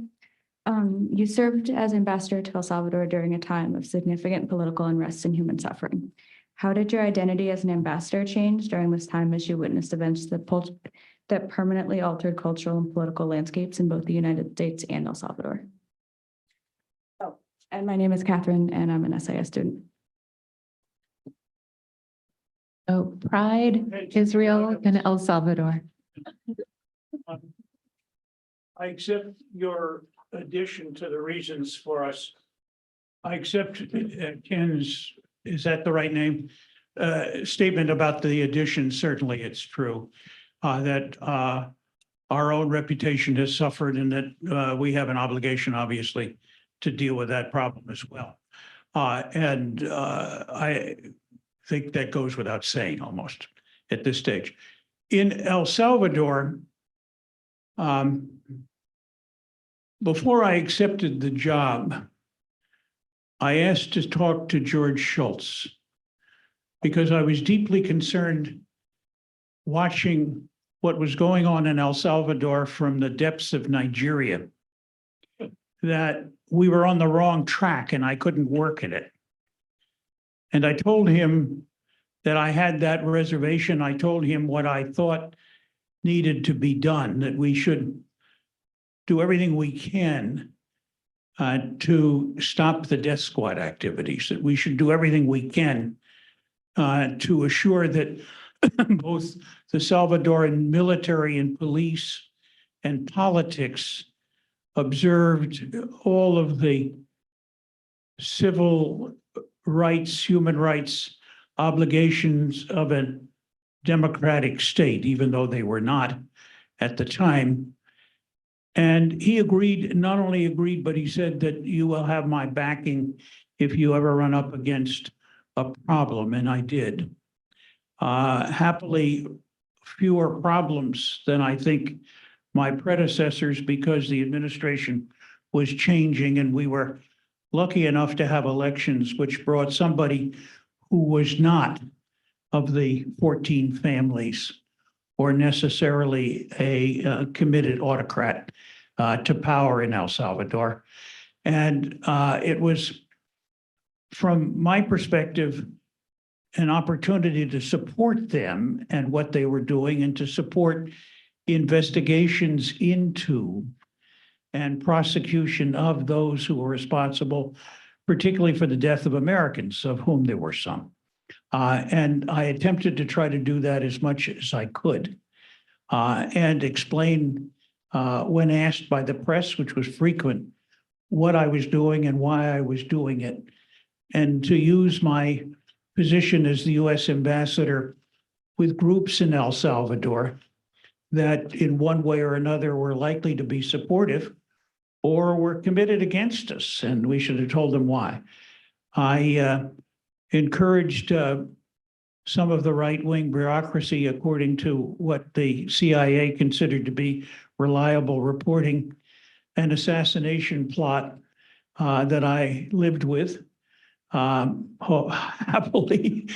You served as ambassador to El Salvador during a time of significant political unrest and human suffering. How did your identity as an ambassador change during this time as you witnessed events that permanently altered cultural and political landscapes in both the United States and El Salvador? Oh, and my name is Catherine, and I'm an SIS student. Oh, pride, Israel, and El Salvador. I accept your addition to the reasons for us. I accept Ken's, is that the right name? Statement about the addition. Certainly it's true that our own reputation has suffered, and that we have an obligation, obviously, to deal with that problem as well. I think that goes without saying almost at this stage. In El Salvador, before I accepted the job, I asked to talk to George Shultz because I was deeply concerned watching what was going on in El Salvador from the depths of Nigeria, that we were on the wrong track and I couldn't work in it. And I told him that I had that reservation. I told him what I thought needed to be done, that we should do everything we can to stop the death squad activities, that we should do everything we can to assure that both the Salvadoran military and police and politics observed all of the civil rights, human rights obligations of a democratic state, even though they were not at the time. And he agreed, not only agreed, but he said that you will have my backing if you ever run up against a problem, and I did. Happily, fewer problems than I think my predecessors, because the administration was changing and we were lucky enough to have elections which brought somebody who was not of the 14 families or necessarily a committed autocrat to power in El Salvador. And it was, from my perspective, an opportunity to support them and what they were doing and to support investigations into and prosecution of those who were responsible, particularly for the death of Americans, of whom there were some. And I attempted to try to do that as much as I could and explain when asked by the press, which was frequent, what I was doing and why I was doing it, and to use my position as the U.S. ambassador with groups in El Salvador that in one way or another were likely to be supportive or were committed against us, and we should have told them why. I encouraged some of the right-wing bureaucracy, according to what the CIA considered to be reliable reporting, an assassination plot that I lived with. Happily,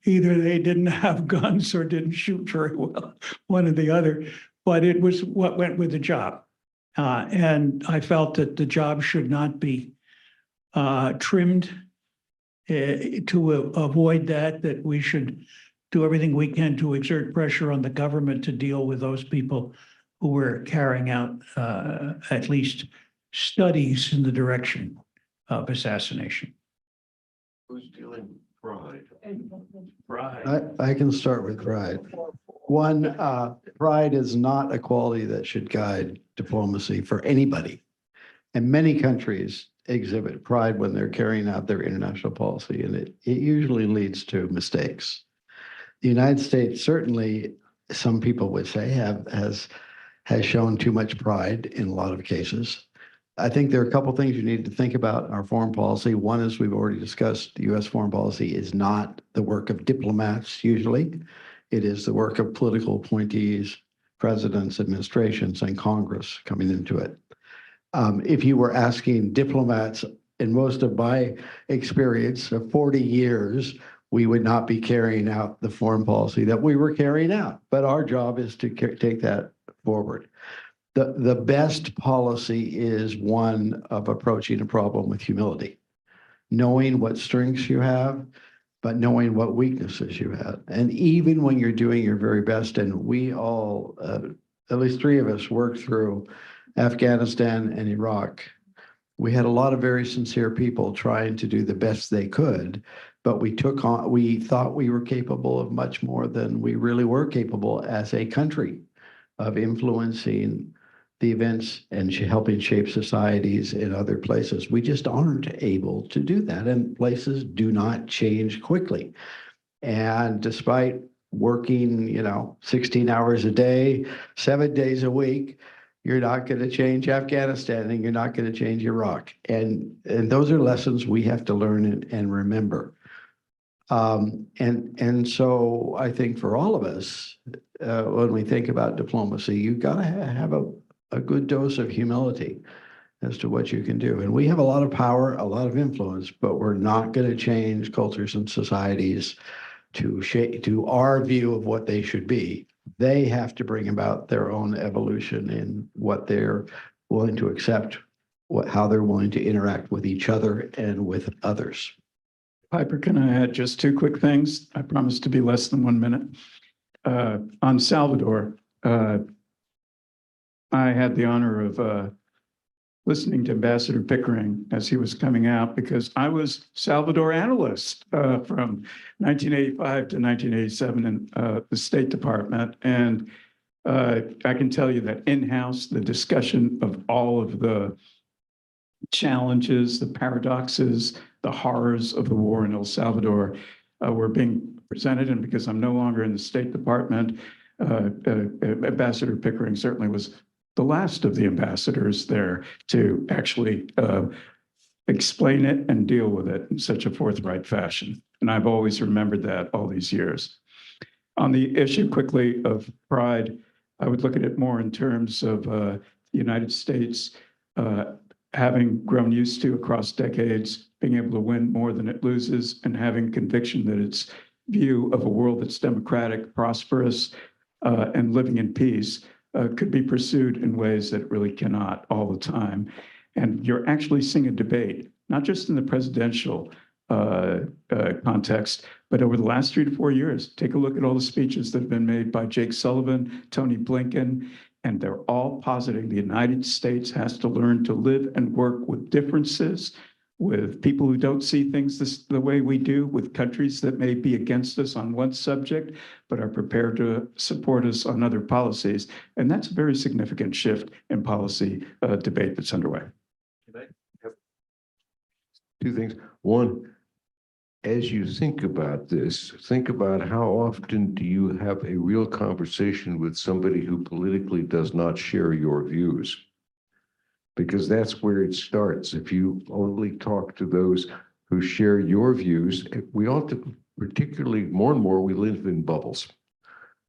either they didn't have guns or didn't shoot very well, one or the other, but it was what went with the job. And I felt that the job should not be trimmed to avoid that we should do everything we can to exert pressure on the government to deal with those people who were carrying out at least studies in the direction of assassination. Who's dealing with pride? I can start with pride. One, pride is not a quality that should guide diplomacy for anybody. And many countries exhibit pride when they're carrying out their international policy, and it usually leads to mistakes. The United States, certainly, some people would say, has shown too much pride in a lot of cases. I think there are a couple of things you need to think about our foreign policy. One is, we've already discussed, the U.S. foreign policy is not the work of diplomats usually. It is the work of political appointees, presidents, administrations, and Congress coming into it. If you were asking diplomats, in most of my experience of 40 years, we would not be carrying out the foreign policy that we were carrying out. But our job is to take that forward. The best policy is one of approaching a problem with humility, knowing what strengths you have, but knowing what weaknesses you have. And even when you're doing your very best, and we all, at least three of us, worked through Afghanistan and Iraq, we had a lot of very sincere people trying to do the best they could, but we thought we were capable of much more than we really were capable as a country of influencing the events and helping shape societies in other places. We just aren't able to do that, and places do not change quickly. And despite working, 16 hours a day, 7 days a week, you're not going to change Afghanistan, and you're not going to change Iraq. And those are lessons we have to learn and remember. And so I think for all of us, when we think about diplomacy, you've got to have a good dose of humility as to what you can do. And we have a lot of power, a lot of influence, but we're not going to change cultures and societies to our view of what they should be. They have to bring about their own evolution in what they're willing to accept, how they're willing to interact with each other and with others. Piper, can I add just two quick things? I promise to be less than 1 minute. On Salvador, I had the honor of listening to Ambassador Pickering as he was coming out, because I was Salvador analyst from 1985 to 1987 in the State Department. And I can tell you that in-house, the discussion of all of the challenges, the paradoxes, the horrors of the war in El Salvador were being presented. And because I'm no longer in the State Department, Ambassador Pickering certainly was the last of the ambassadors there to actually explain it and deal with it in such a forthright fashion. And I've always remembered that all these years. On the issue quickly of pride, I would look at it more in terms of the United States having grown used to across decades, being able to win more than it loses, and having conviction that its view of a world that's democratic, prosperous, and living in peace could be pursued in ways that it really cannot all the time. And you're actually seeing a debate, not just in the presidential context, but over the last 3 to 4 years. Take a look at all the speeches that have been made by Jake Sullivan, Tony Blinken, and they're all positing the United States has to learn to live and work with differences, with people who don't see things the way we do, with countries that may be against us on one subject, but are prepared to support us on other policies. And that's a very significant shift in policy debate that's underway. Can I have two things? One, as you think about this, think about how often do you have a real conversation with somebody who politically does not share your views? Because that's where it starts. If you only talk to those who share your views, we ought to, particularly more and more, we live in bubbles.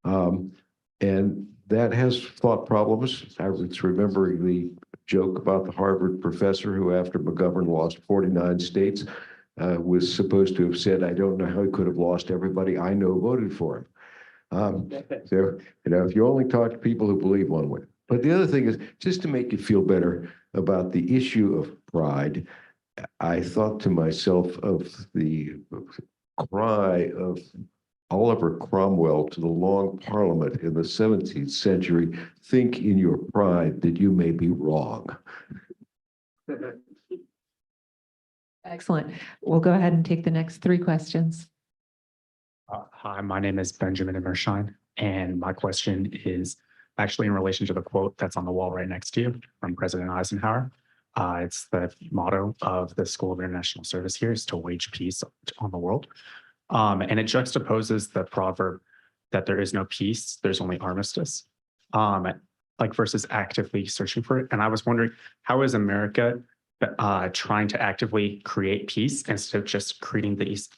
And that has thought problems. I was remembering the joke about the Harvard professor who, after McGovern lost 49 states, was supposed to have said, I don't know how he could have lost everybody I know voted for him. So, if you only talk to people who believe one way. But the other thing is, just to make you feel better about the issue of pride, I thought to myself of the cry of Oliver Cromwell to the Long Parliament in the 17th century, think in your pride that you may be wrong. Excellent. We'll go ahead and take the next 3 questions. Hi, my name is Benjamin Immershine, and my question is actually in relation to the quote that's on the wall right next to you from President Eisenhower. It's the motto of the School of International Service here is to wage peace on the world. And it juxtaposes the proverb that there is no peace, there's only armistice, like versus actively searching for it. And I was wondering, how is America trying to actively create peace instead of just creating these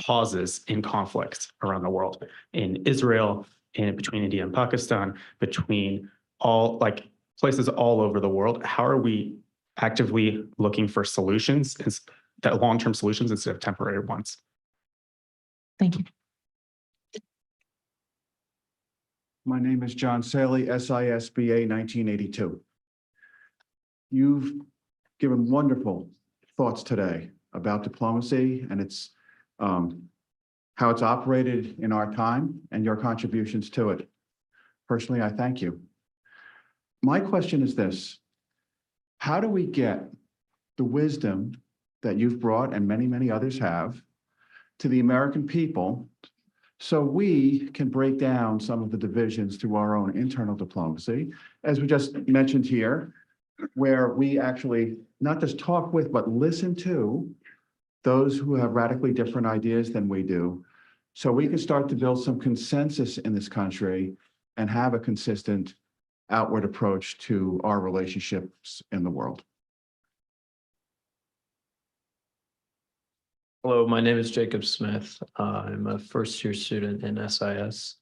pauses in conflicts around the world, in Israel, in between India and Pakistan, between all like places all over the world? How are we actively looking for solutions, that long-term solutions instead of temporary ones? Thank you. My name is John Saley, SISBA 1982. You've given wonderful thoughts today about diplomacy and its how it's operated in our time and your contributions to it. Personally, I thank you. My question is this: how do we get the wisdom that you've brought and many, many others have to the American people so we can break down some of the divisions through our own internal diplomacy, as we just mentioned here, where we actually not just talk with, but listen to those who have radically different ideas than we do, so we can start to build some consensus in this country and have a consistent outward approach to our relationships in the world. Hello, my name is Jacob Smith. I'm a first-year student in SIS.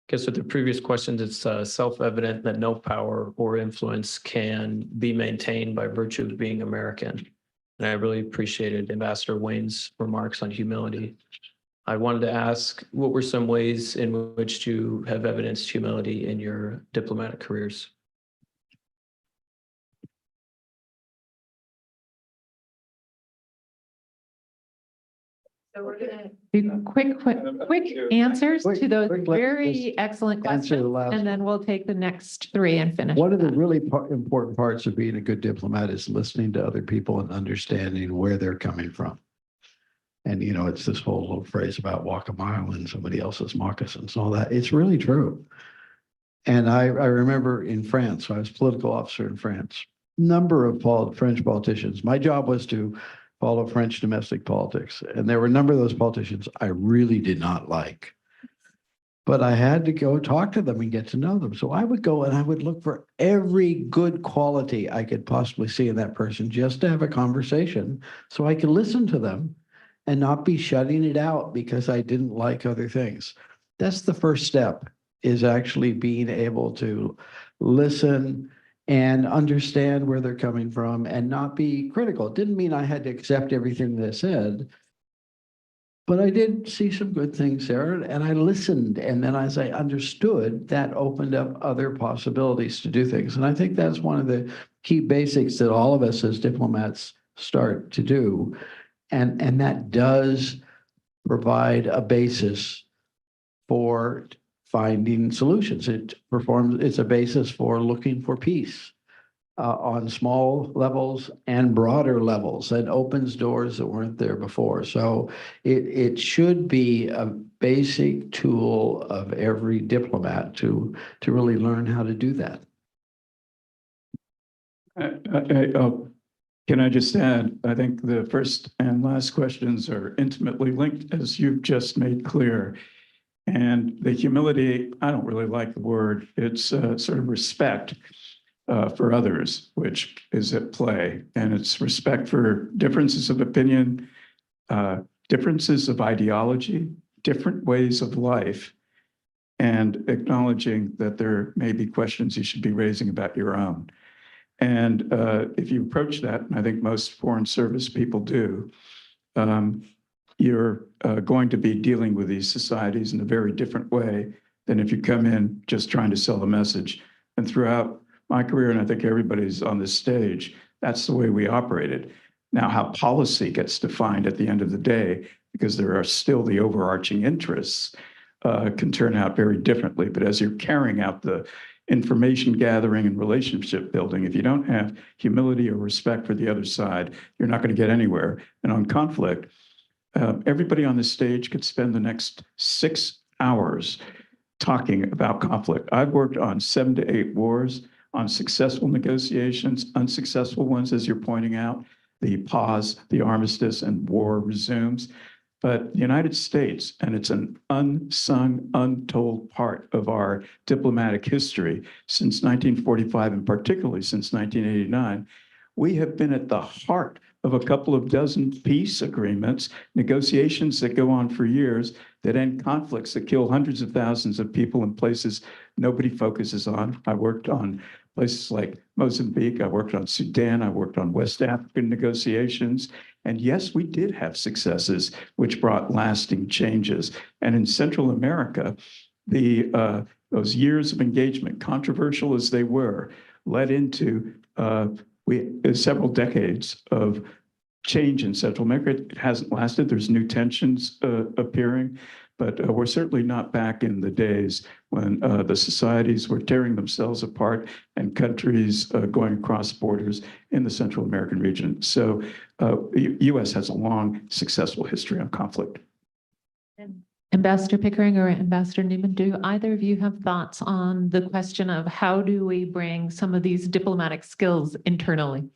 Guess with the previous questions, it's self-evident that no power or influence can be maintained by virtue of being American. And I really appreciated Ambassador Wayne's remarks on humility. I wanted to ask, what were some ways in which you have evidenced humility in your diplomatic careers? So we're gonna do quick answers to those Quick, let- very just excellent answer the questions, last and then we'll take the next three and finish. One of the with that. really important parts of being a good diplomat is listening to other people and understanding where they're coming from. And, you know, it's this whole little phrase about walk a mile in somebody else's moccasins and all that. It's really true. And I remember in France, I was political officer in France, number of French politicians. My job was to follow French domestic politics. And there were a number of those politicians I really did not like. But I had to go talk to them and get to know them. So I would go and I would look for every good quality I could possibly see in that person just to have a conversation so I could listen to them and not be shutting it out because I didn't like other things. That's the first step, is actually being able to listen and understand where they're coming from and not be critical. It didn't mean I had to accept everything they said, but I did see some good things there, and I listened. And then as I understood, that opened up other possibilities to do things. And I think that's one of the key basics that all of us as diplomats start to do. And that does provide a basis for finding solutions. It's a basis for looking for peace on small levels and broader levels, and opens doors that weren't there before. So it should be a basic tool of every diplomat to really learn how to do that. Can I just add, I think the first and last questions are intimately linked, as you've just made clear. And the humility, I don't really like the word, it's sort of respect for others, which is at play. And it's respect for differences of opinion, differences of ideology, different ways of life, and acknowledging that there may be questions you should be raising about your own. And if you approach that, and I think most foreign service people do, you're going to be dealing with these societies in a very different way than if you come in just trying to sell a message. And throughout my career, and I think everybody's on this stage, that's the way we operated. Now, how policy gets defined at the end of the day, because there are still the overarching interests, can turn out very differently. But as you're carrying out the information gathering and relationship building, if you don't have humility or respect for the other side, you're not going to get anywhere. And on conflict, everybody on this stage could spend the next 6 hours talking about conflict. I've worked on 7 to 8 wars, on successful negotiations, unsuccessful ones, as you're pointing out, the pause, the armistice, and war resumes. But the United States, and it's an unsung, untold part of our diplomatic history since 1945, and particularly since 1989, we have been at the heart of a couple of dozen peace agreements, negotiations that go on for years, that end conflicts that kill hundreds of thousands of people in places nobody focuses on. I worked on places like Mozambique, I worked on Sudan, I worked on West African negotiations. And yes, we did have successes which brought lasting changes. And in Central America, those years of engagement, controversial as they were, led into several decades of change in Central America. It hasn't lasted. There's new tensions appearing, but we're certainly not back in the days when the societies were tearing themselves apart and countries going across borders in the Central American region. So U.S. has a long, successful history on conflict. Ambassador Pickering or Ambassador Newman, do either of you have thoughts on the question of how do we bring some of these diplomatic skills internally?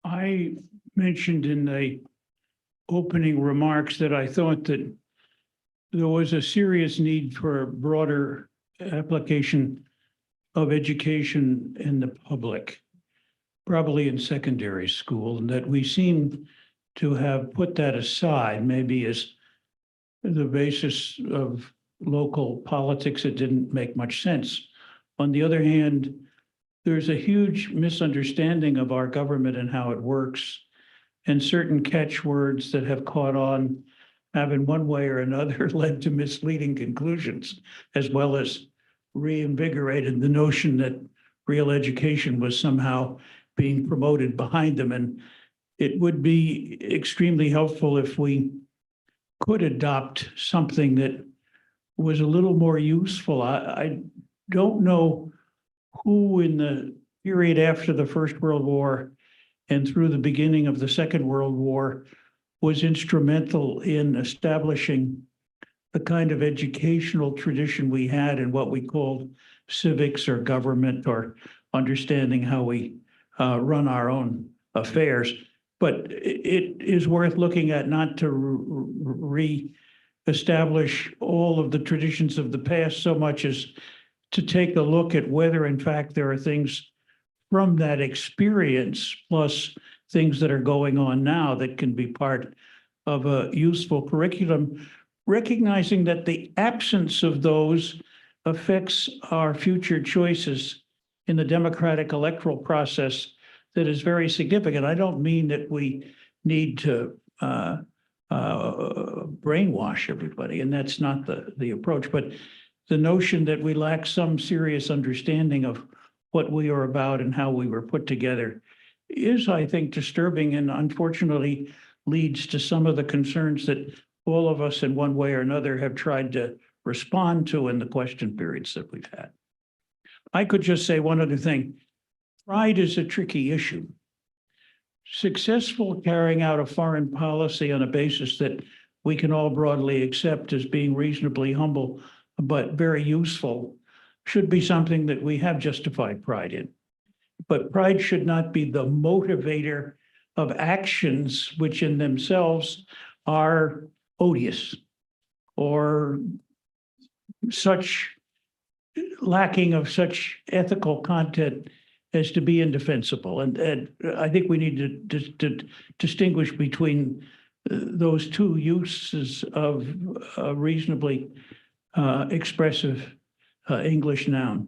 I mentioned in the opening remarks that I thought that there was a serious need for a broader application of education in the public, probably in secondary school, and that we seem to have put that aside, maybe as the basis of local politics. It didn't make much sense. On the other hand, there's a huge misunderstanding of our government and how it works, and certain catchwords that have caught on have in one way or another led to misleading conclusions, as well as reinvigorated the notion that real education was somehow being promoted behind them. And it would be extremely helpful if we could adopt something that was a little more useful. I don't know who in the period after the First World War and through the beginning of the Second World War was instrumental in establishing the kind of educational tradition we had in what we called civics or government or understanding how we run our own affairs. But it is worth looking at, not to re-establish all of the traditions of the past so much as to take a look at whether in fact there are things from that experience plus things that are going on now that can be part of a useful curriculum, recognizing that the absence of those affects our future choices in the democratic electoral process that is very significant. I don't mean that we need to brainwash everybody, and that's not the approach, but the notion that we lack some serious understanding of what we are about and how we were put together is, I think, disturbing, and unfortunately leads to some of the concerns that all of us in one way or another have tried to respond to in the question periods that we've had. I could just say one other thing. Pride is a tricky issue. Successful carrying out a foreign policy on a basis that we can all broadly accept as being reasonably humble but very useful should be something that we have justified pride in. But pride should not be the motivator of actions which in themselves are odious or such lacking of such ethical content as to be indefensible. And I think we need to distinguish between those two uses of a reasonably expressive English noun.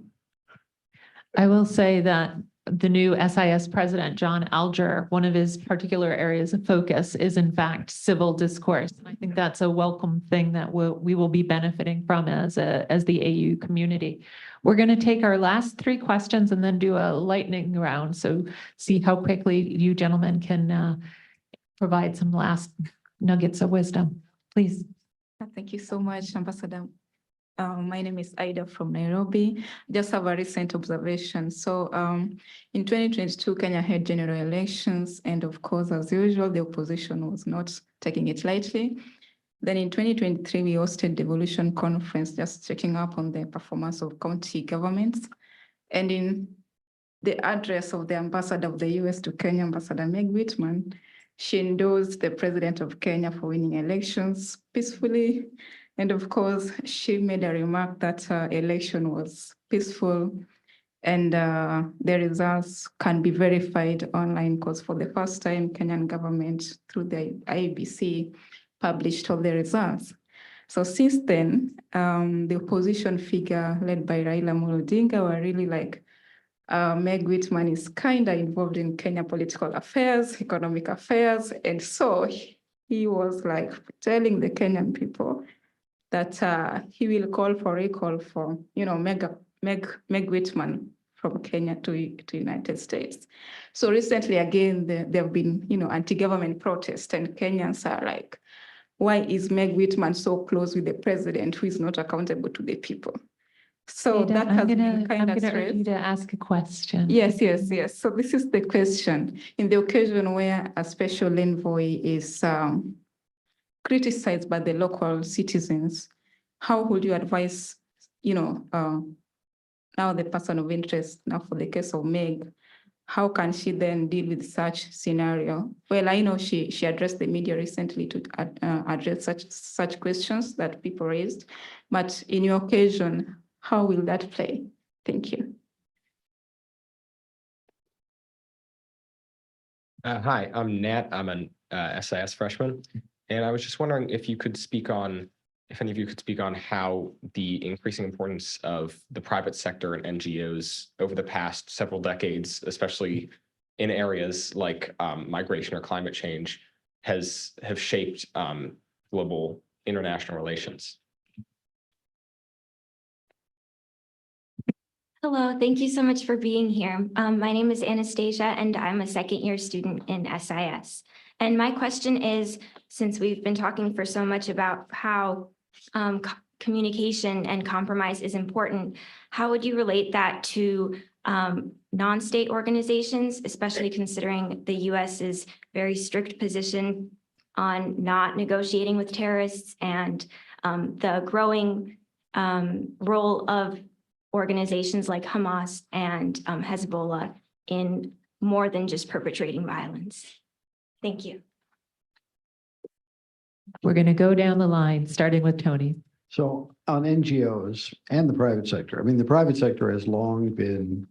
I will say that the new SIS president, John Alger, one of his particular areas of focus is in fact civil discourse. And I think that's a welcome thing that we will be benefiting from as the AU community. We're going to take our last three questions and then do a lightning round. So see how quickly you gentlemen can provide some last nuggets of wisdom. Please. Thank you so much, Ambassador. My name is Ida from Nairobi. Just have a recent observation. So in 2022, Kenya had general elections. And of course, as usual, the opposition was not taking it lightly. Then in 2023, we hosted Devolution Conference, just checking up on the performance of county governments. And in the address of the ambassador of the US to Kenya, Ambassador Meg Whitman, she endorsed the president of Kenya for winning elections peacefully. And of course, she made a remark that election was peaceful and the results can be verified online because for the first time, Kenyan government through the IEBC published all the results. So since then, the opposition figure led by Raila Amolo Odinga were really like, Meg Whitman is kind of involved in Kenya political affairs, economic affairs. And so he was like telling the Kenyan people that he will call for recall for, Meg Whitman from Kenya to United States. So recently, again, there have been, anti-government protests, and Kenyans are like, why is Meg Whitman so close with the president who is not accountable to the people? So Ada, that has been kind of I'm gonna urge stressed. you to ask a question. Yes. So this is the question. In the occasion where a special envoy is criticized by the local citizens, how would you advise, now the person of interest, now for the case of Meg, how can she then deal with such scenario? Well, I know she addressed the media recently to address such questions that people raised, but in your occasion, how will that play? Thank you. Hi, I'm Nat. I'm an SIS freshman, and I was just wondering if any of you could speak on how the increasing importance of the private sector and NGOs over the past several decades, especially in areas like migration or climate change, have shaped global international relations. Hello, thank you so much for being here. My name is Anastasia and I'm a second-year student in SIS. And my question is, since we've been talking for so much about how communication and compromise is important, how would you relate that to non-state organizations, especially considering the US's very strict position on not negotiating with terrorists and the growing role of organizations like Hamas and Hezbollah in more than just perpetrating violence? Thank you. We're going to go down the line, starting with Tony. So on NGOs and the private sector, I mean, the private sector has long been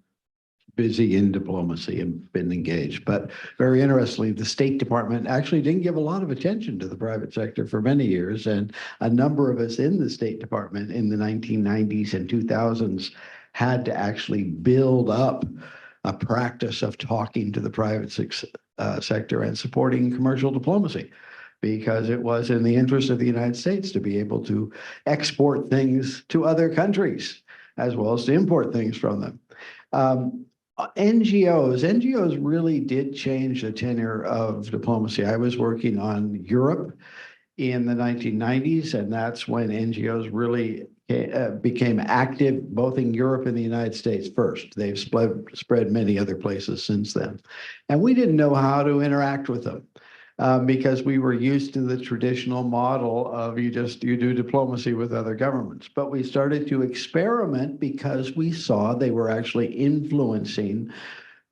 busy in diplomacy and been engaged. But very interestingly, the State Department actually didn't give a lot of attention to the private sector for many years. And a number of us in the State Department in the 1990s and 2000s had to actually build up a practice of talking to the private sector and supporting commercial diplomacy, because it was in the interest of the United States to be able to export things to other countries, as well as to import things from them. NGOs really did change the tenor of diplomacy. I was working on Europe in the 1990s, and that's when NGOs really became active both in Europe and the United States first. They've spread many other places since then. And we didn't know how to interact with them because we were used to the traditional model of you do diplomacy with other governments. But we started to experiment because we saw they were actually influencing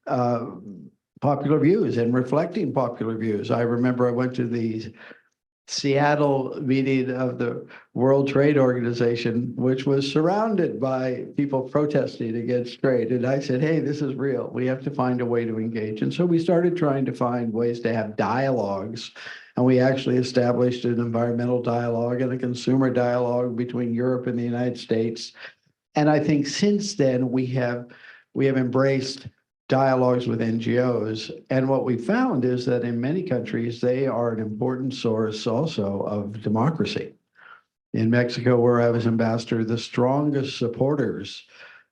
popular views and reflecting popular views. I remember I went to the Seattle meeting of the World Trade Organization, which was surrounded by people protesting against trade. And I said, hey, this is real. We have to find a way to engage. And so we started trying to find ways to have dialogues. And we actually established an environmental dialogue and a consumer dialogue between Europe and the United States. And I think since then we have embraced dialogues with NGOs. And what we found is that in many countries, they are an important source also of democracy. In Mexico, where I was ambassador, the strongest supporters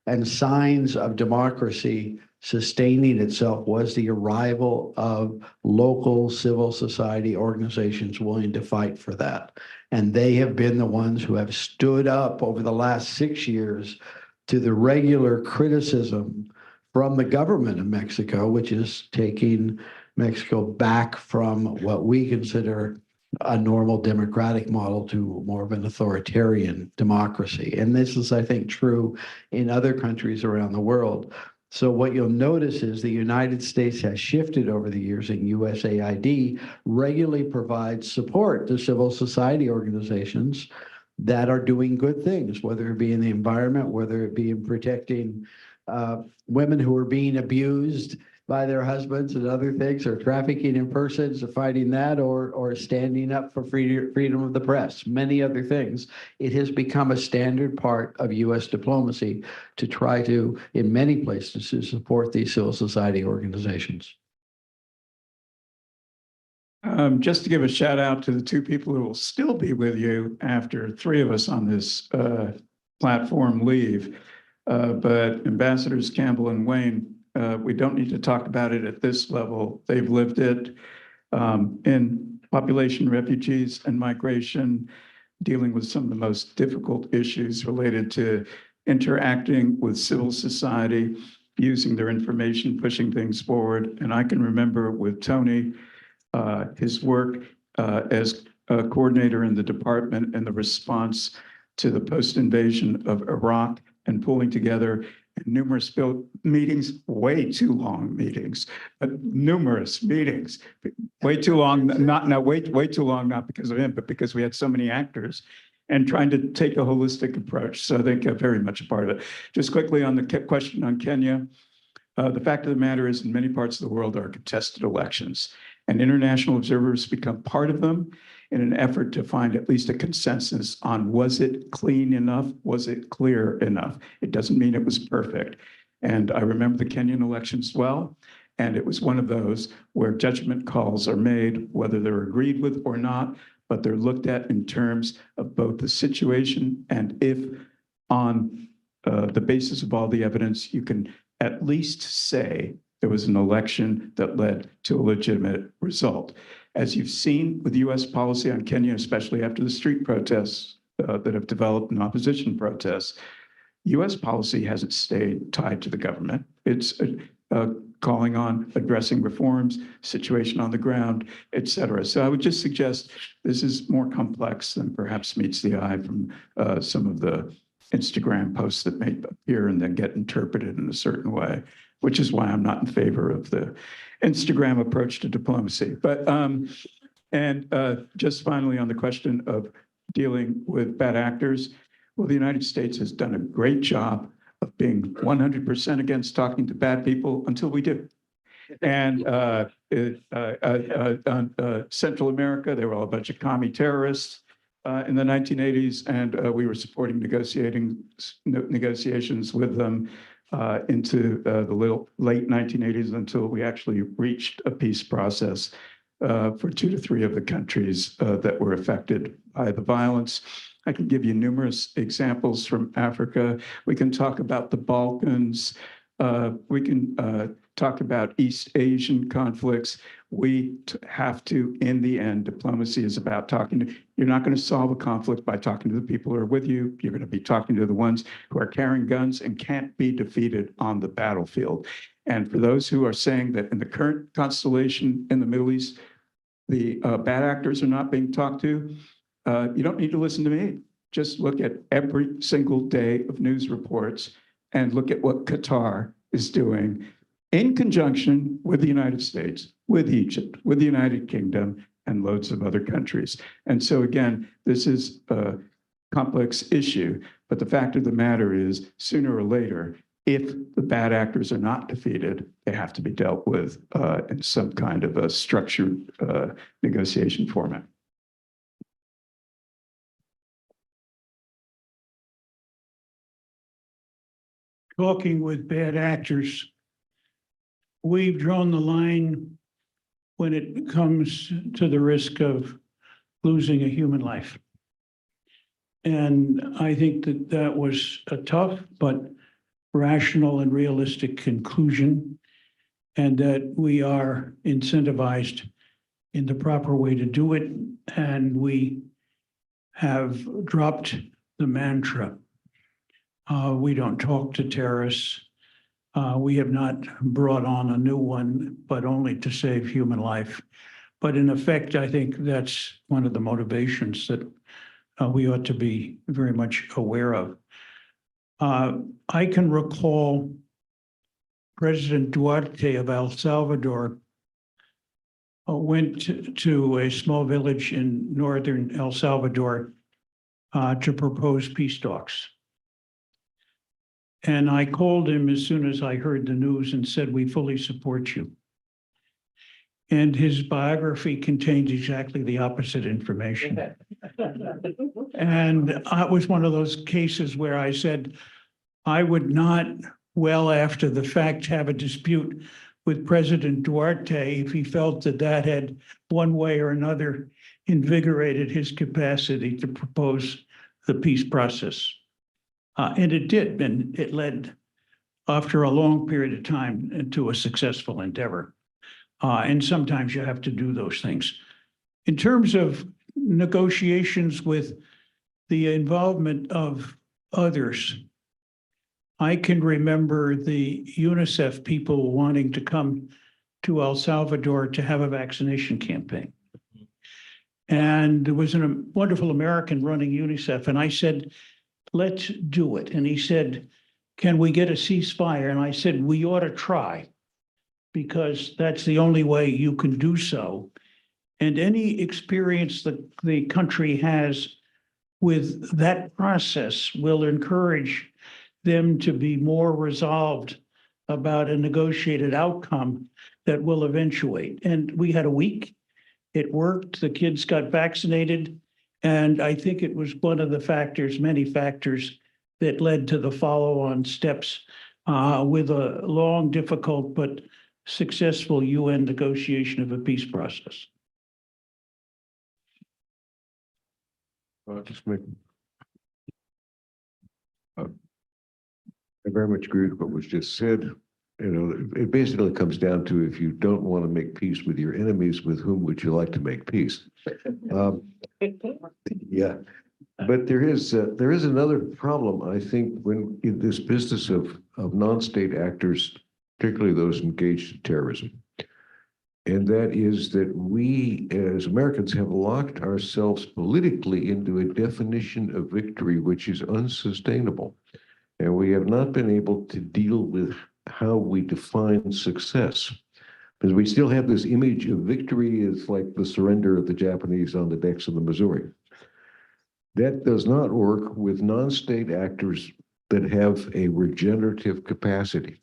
and signs of democracy sustaining itself was the arrival of local civil society organizations willing to fight for that. And they have been the ones who have stood up over the last 6 years to the regular criticism from the government of Mexico, which is taking Mexico back from what we consider a normal democratic model to more of an authoritarian democracy. And this is, I think, true in other countries around the world. So what you'll notice is the United States has shifted over the years, and USAID regularly provides support to civil society organizations that are doing good things, whether it be in the environment, whether it be in protecting women who are being abused by their husbands and other things, or trafficking in persons, or fighting that, or standing up for freedom of the press, many other things. It has become a standard part of U.S. diplomacy to try to, in many places, to support these civil society organizations. Just to give a shout out to the two people who will still be with you after 3 of us on this platform leave. But Ambassadors Campbell and Wayne, we don't need to talk about it at this level. They've lived it in population, refugees, and migration, dealing with some of the most difficult issues related to interacting with civil society, using their information, pushing things forward. And I can remember with Tony, his work as a coordinator in the department and the response to the post-invasion of Iraq, and pulling together numerous meetings, way too long meetings, but numerous meetings, way too long, way too long, not because of him, but because we had so many actors and trying to take a holistic approach. So I think very much a part of it. Just quickly on the question on Kenya, the fact of the matter is in many parts of the world are contested elections, and international observers become part of them in an effort to find at least a consensus on, was it clean enough? Was it clear enough? It doesn't mean it was perfect. And I remember the Kenyan elections well, and it was one of those where judgment calls are made, whether they're agreed with or not, but they're looked at in terms of both the situation and if on the basis of all the evidence, you can at least say there was an election that led to a legitimate result. As you've seen with US policy on Kenya, especially after the street protests that have developed in opposition protests, US policy hasn't stayed tied to the government. It's calling on addressing reforms, situation on the ground, et cetera. So I would just suggest this is more complex than perhaps meets the eye from some of the Instagram posts that may appear and then get interpreted in a certain way, which is why I'm not in favor of the Instagram approach to diplomacy. But just finally on the question of dealing with bad actors, well, the United States has done a great job of being 100% against talking to bad people until we do. And Central America, they were all a bunch of commie terrorists in the 1980s, and we were supporting negotiations with them into the late 1980s until we actually reached a peace process for 2 to 3 of the countries that were affected by the violence. I can give you numerous examples from Africa. We can talk about the Balkans. We can talk about East Asian conflicts. We have to, in the end, diplomacy is about talking to, you're not going to solve a conflict by talking to the people who are with you. You're going to be talking to the ones who are carrying guns and can't be defeated on the battlefield. And for those who are saying that in the current constellation in the Middle East, the bad actors are not being talked to, you don't need to listen to me. Just look at every single day of news reports and look at what Qatar is doing in conjunction with the United States, with Egypt, with the United Kingdom, and loads of other countries. And so again, this is a complex issue, but the fact of the matter is, sooner or later, if the bad actors are not defeated, they have to be dealt with in some kind of a structured negotiation format. Talking with bad actors, we've drawn the line when it comes to the risk of losing a human life. And I think that that was a tough but rational and realistic conclusion, and that we are incentivized in the proper way to do it. And we have dropped the mantra. We don't talk to terrorists. We have not brought on a new one, but only to save human life. But in effect, I think that's one of the motivations that we ought to be very much aware of. I can recall President Duarte of El Salvador went to a small village in northern El Salvador to propose peace talks. And I called him as soon as I heard the news and said, "We fully support you." And his biography contains exactly the opposite information. And it was one of those cases where I said, I would not, well after the fact, have a dispute with President Duarte if he felt that that had one way or another invigorated his capacity to propose the peace process. And it did, and it led, after a long period of time, to a successful endeavor. And sometimes you have to do those things. In terms of negotiations with the involvement of others, I can remember the UNICEF people wanting to come to El Salvador to have a vaccination campaign. And there was a wonderful American running UNICEF, and I said, let's do it. And he said, can we get a ceasefire? And I said, we ought to try, because that's the only way you can do so. And any experience that the country has with that process will encourage them to be more resolved about a negotiated outcome that will eventuate. And we had a week. It worked. The kids got vaccinated. And I think it was one of the factors, many factors, that led to the follow-on steps with a long, difficult, but successful UN negotiation of a peace process. Just make very much agree with what was just said. You know, it basically comes down to if you don't want to make peace with your enemies, with whom would you like to make peace? Yeah, but there is another problem, I think, when in this business of non-state actors, particularly those engaged in terrorism. And that is that we as Americans have locked ourselves politically into a definition of victory which is unsustainable. And we have not been able to deal with how we define success. Because we still have this image of victory as like the surrender of the Japanese on the decks of the Missouri. That does not work with non-state actors that have a regenerative capacity,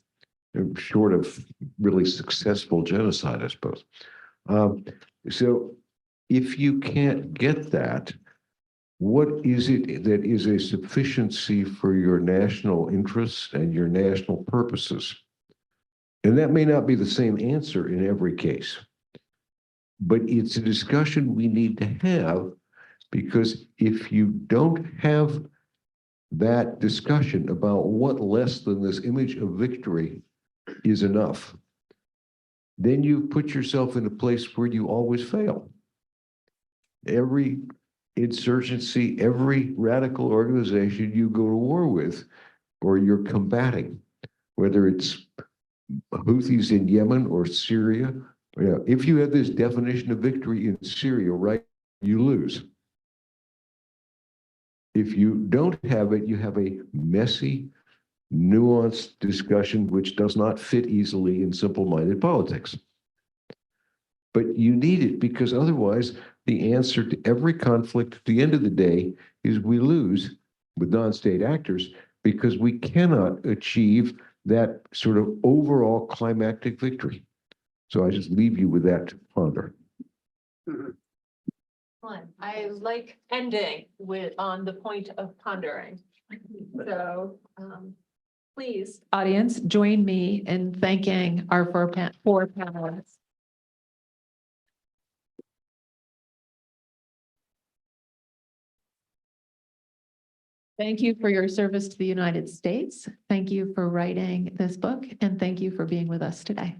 short of really successful genocide, I suppose. So if you can't get that, what is it that is a sufficiency for your national interests and your national purposes? And that may not be the same answer in every case, but it's a discussion we need to have, because if you don't have that discussion about what less than this image of victory is enough, then you put yourself in a place where you always fail. Every insurgency, every radical organization you go to war with, or you're combating, whether it's Houthis in Yemen or Syria, if you have this definition of victory in Syria, right, you lose. If you don't have it, you have a messy, nuanced discussion which does not fit easily in simple-minded politics. But you need it, because otherwise the answer to every conflict at the end of the day is we lose with non-state actors, because we cannot achieve that sort of overall climactic victory. So I just leave you with that to ponder. I like ending with, on the point of pondering. So, please, audience, join me in thanking our four panelists. Thank you for your service to the United States. Thank you for writing this book, and thank you for being with us today.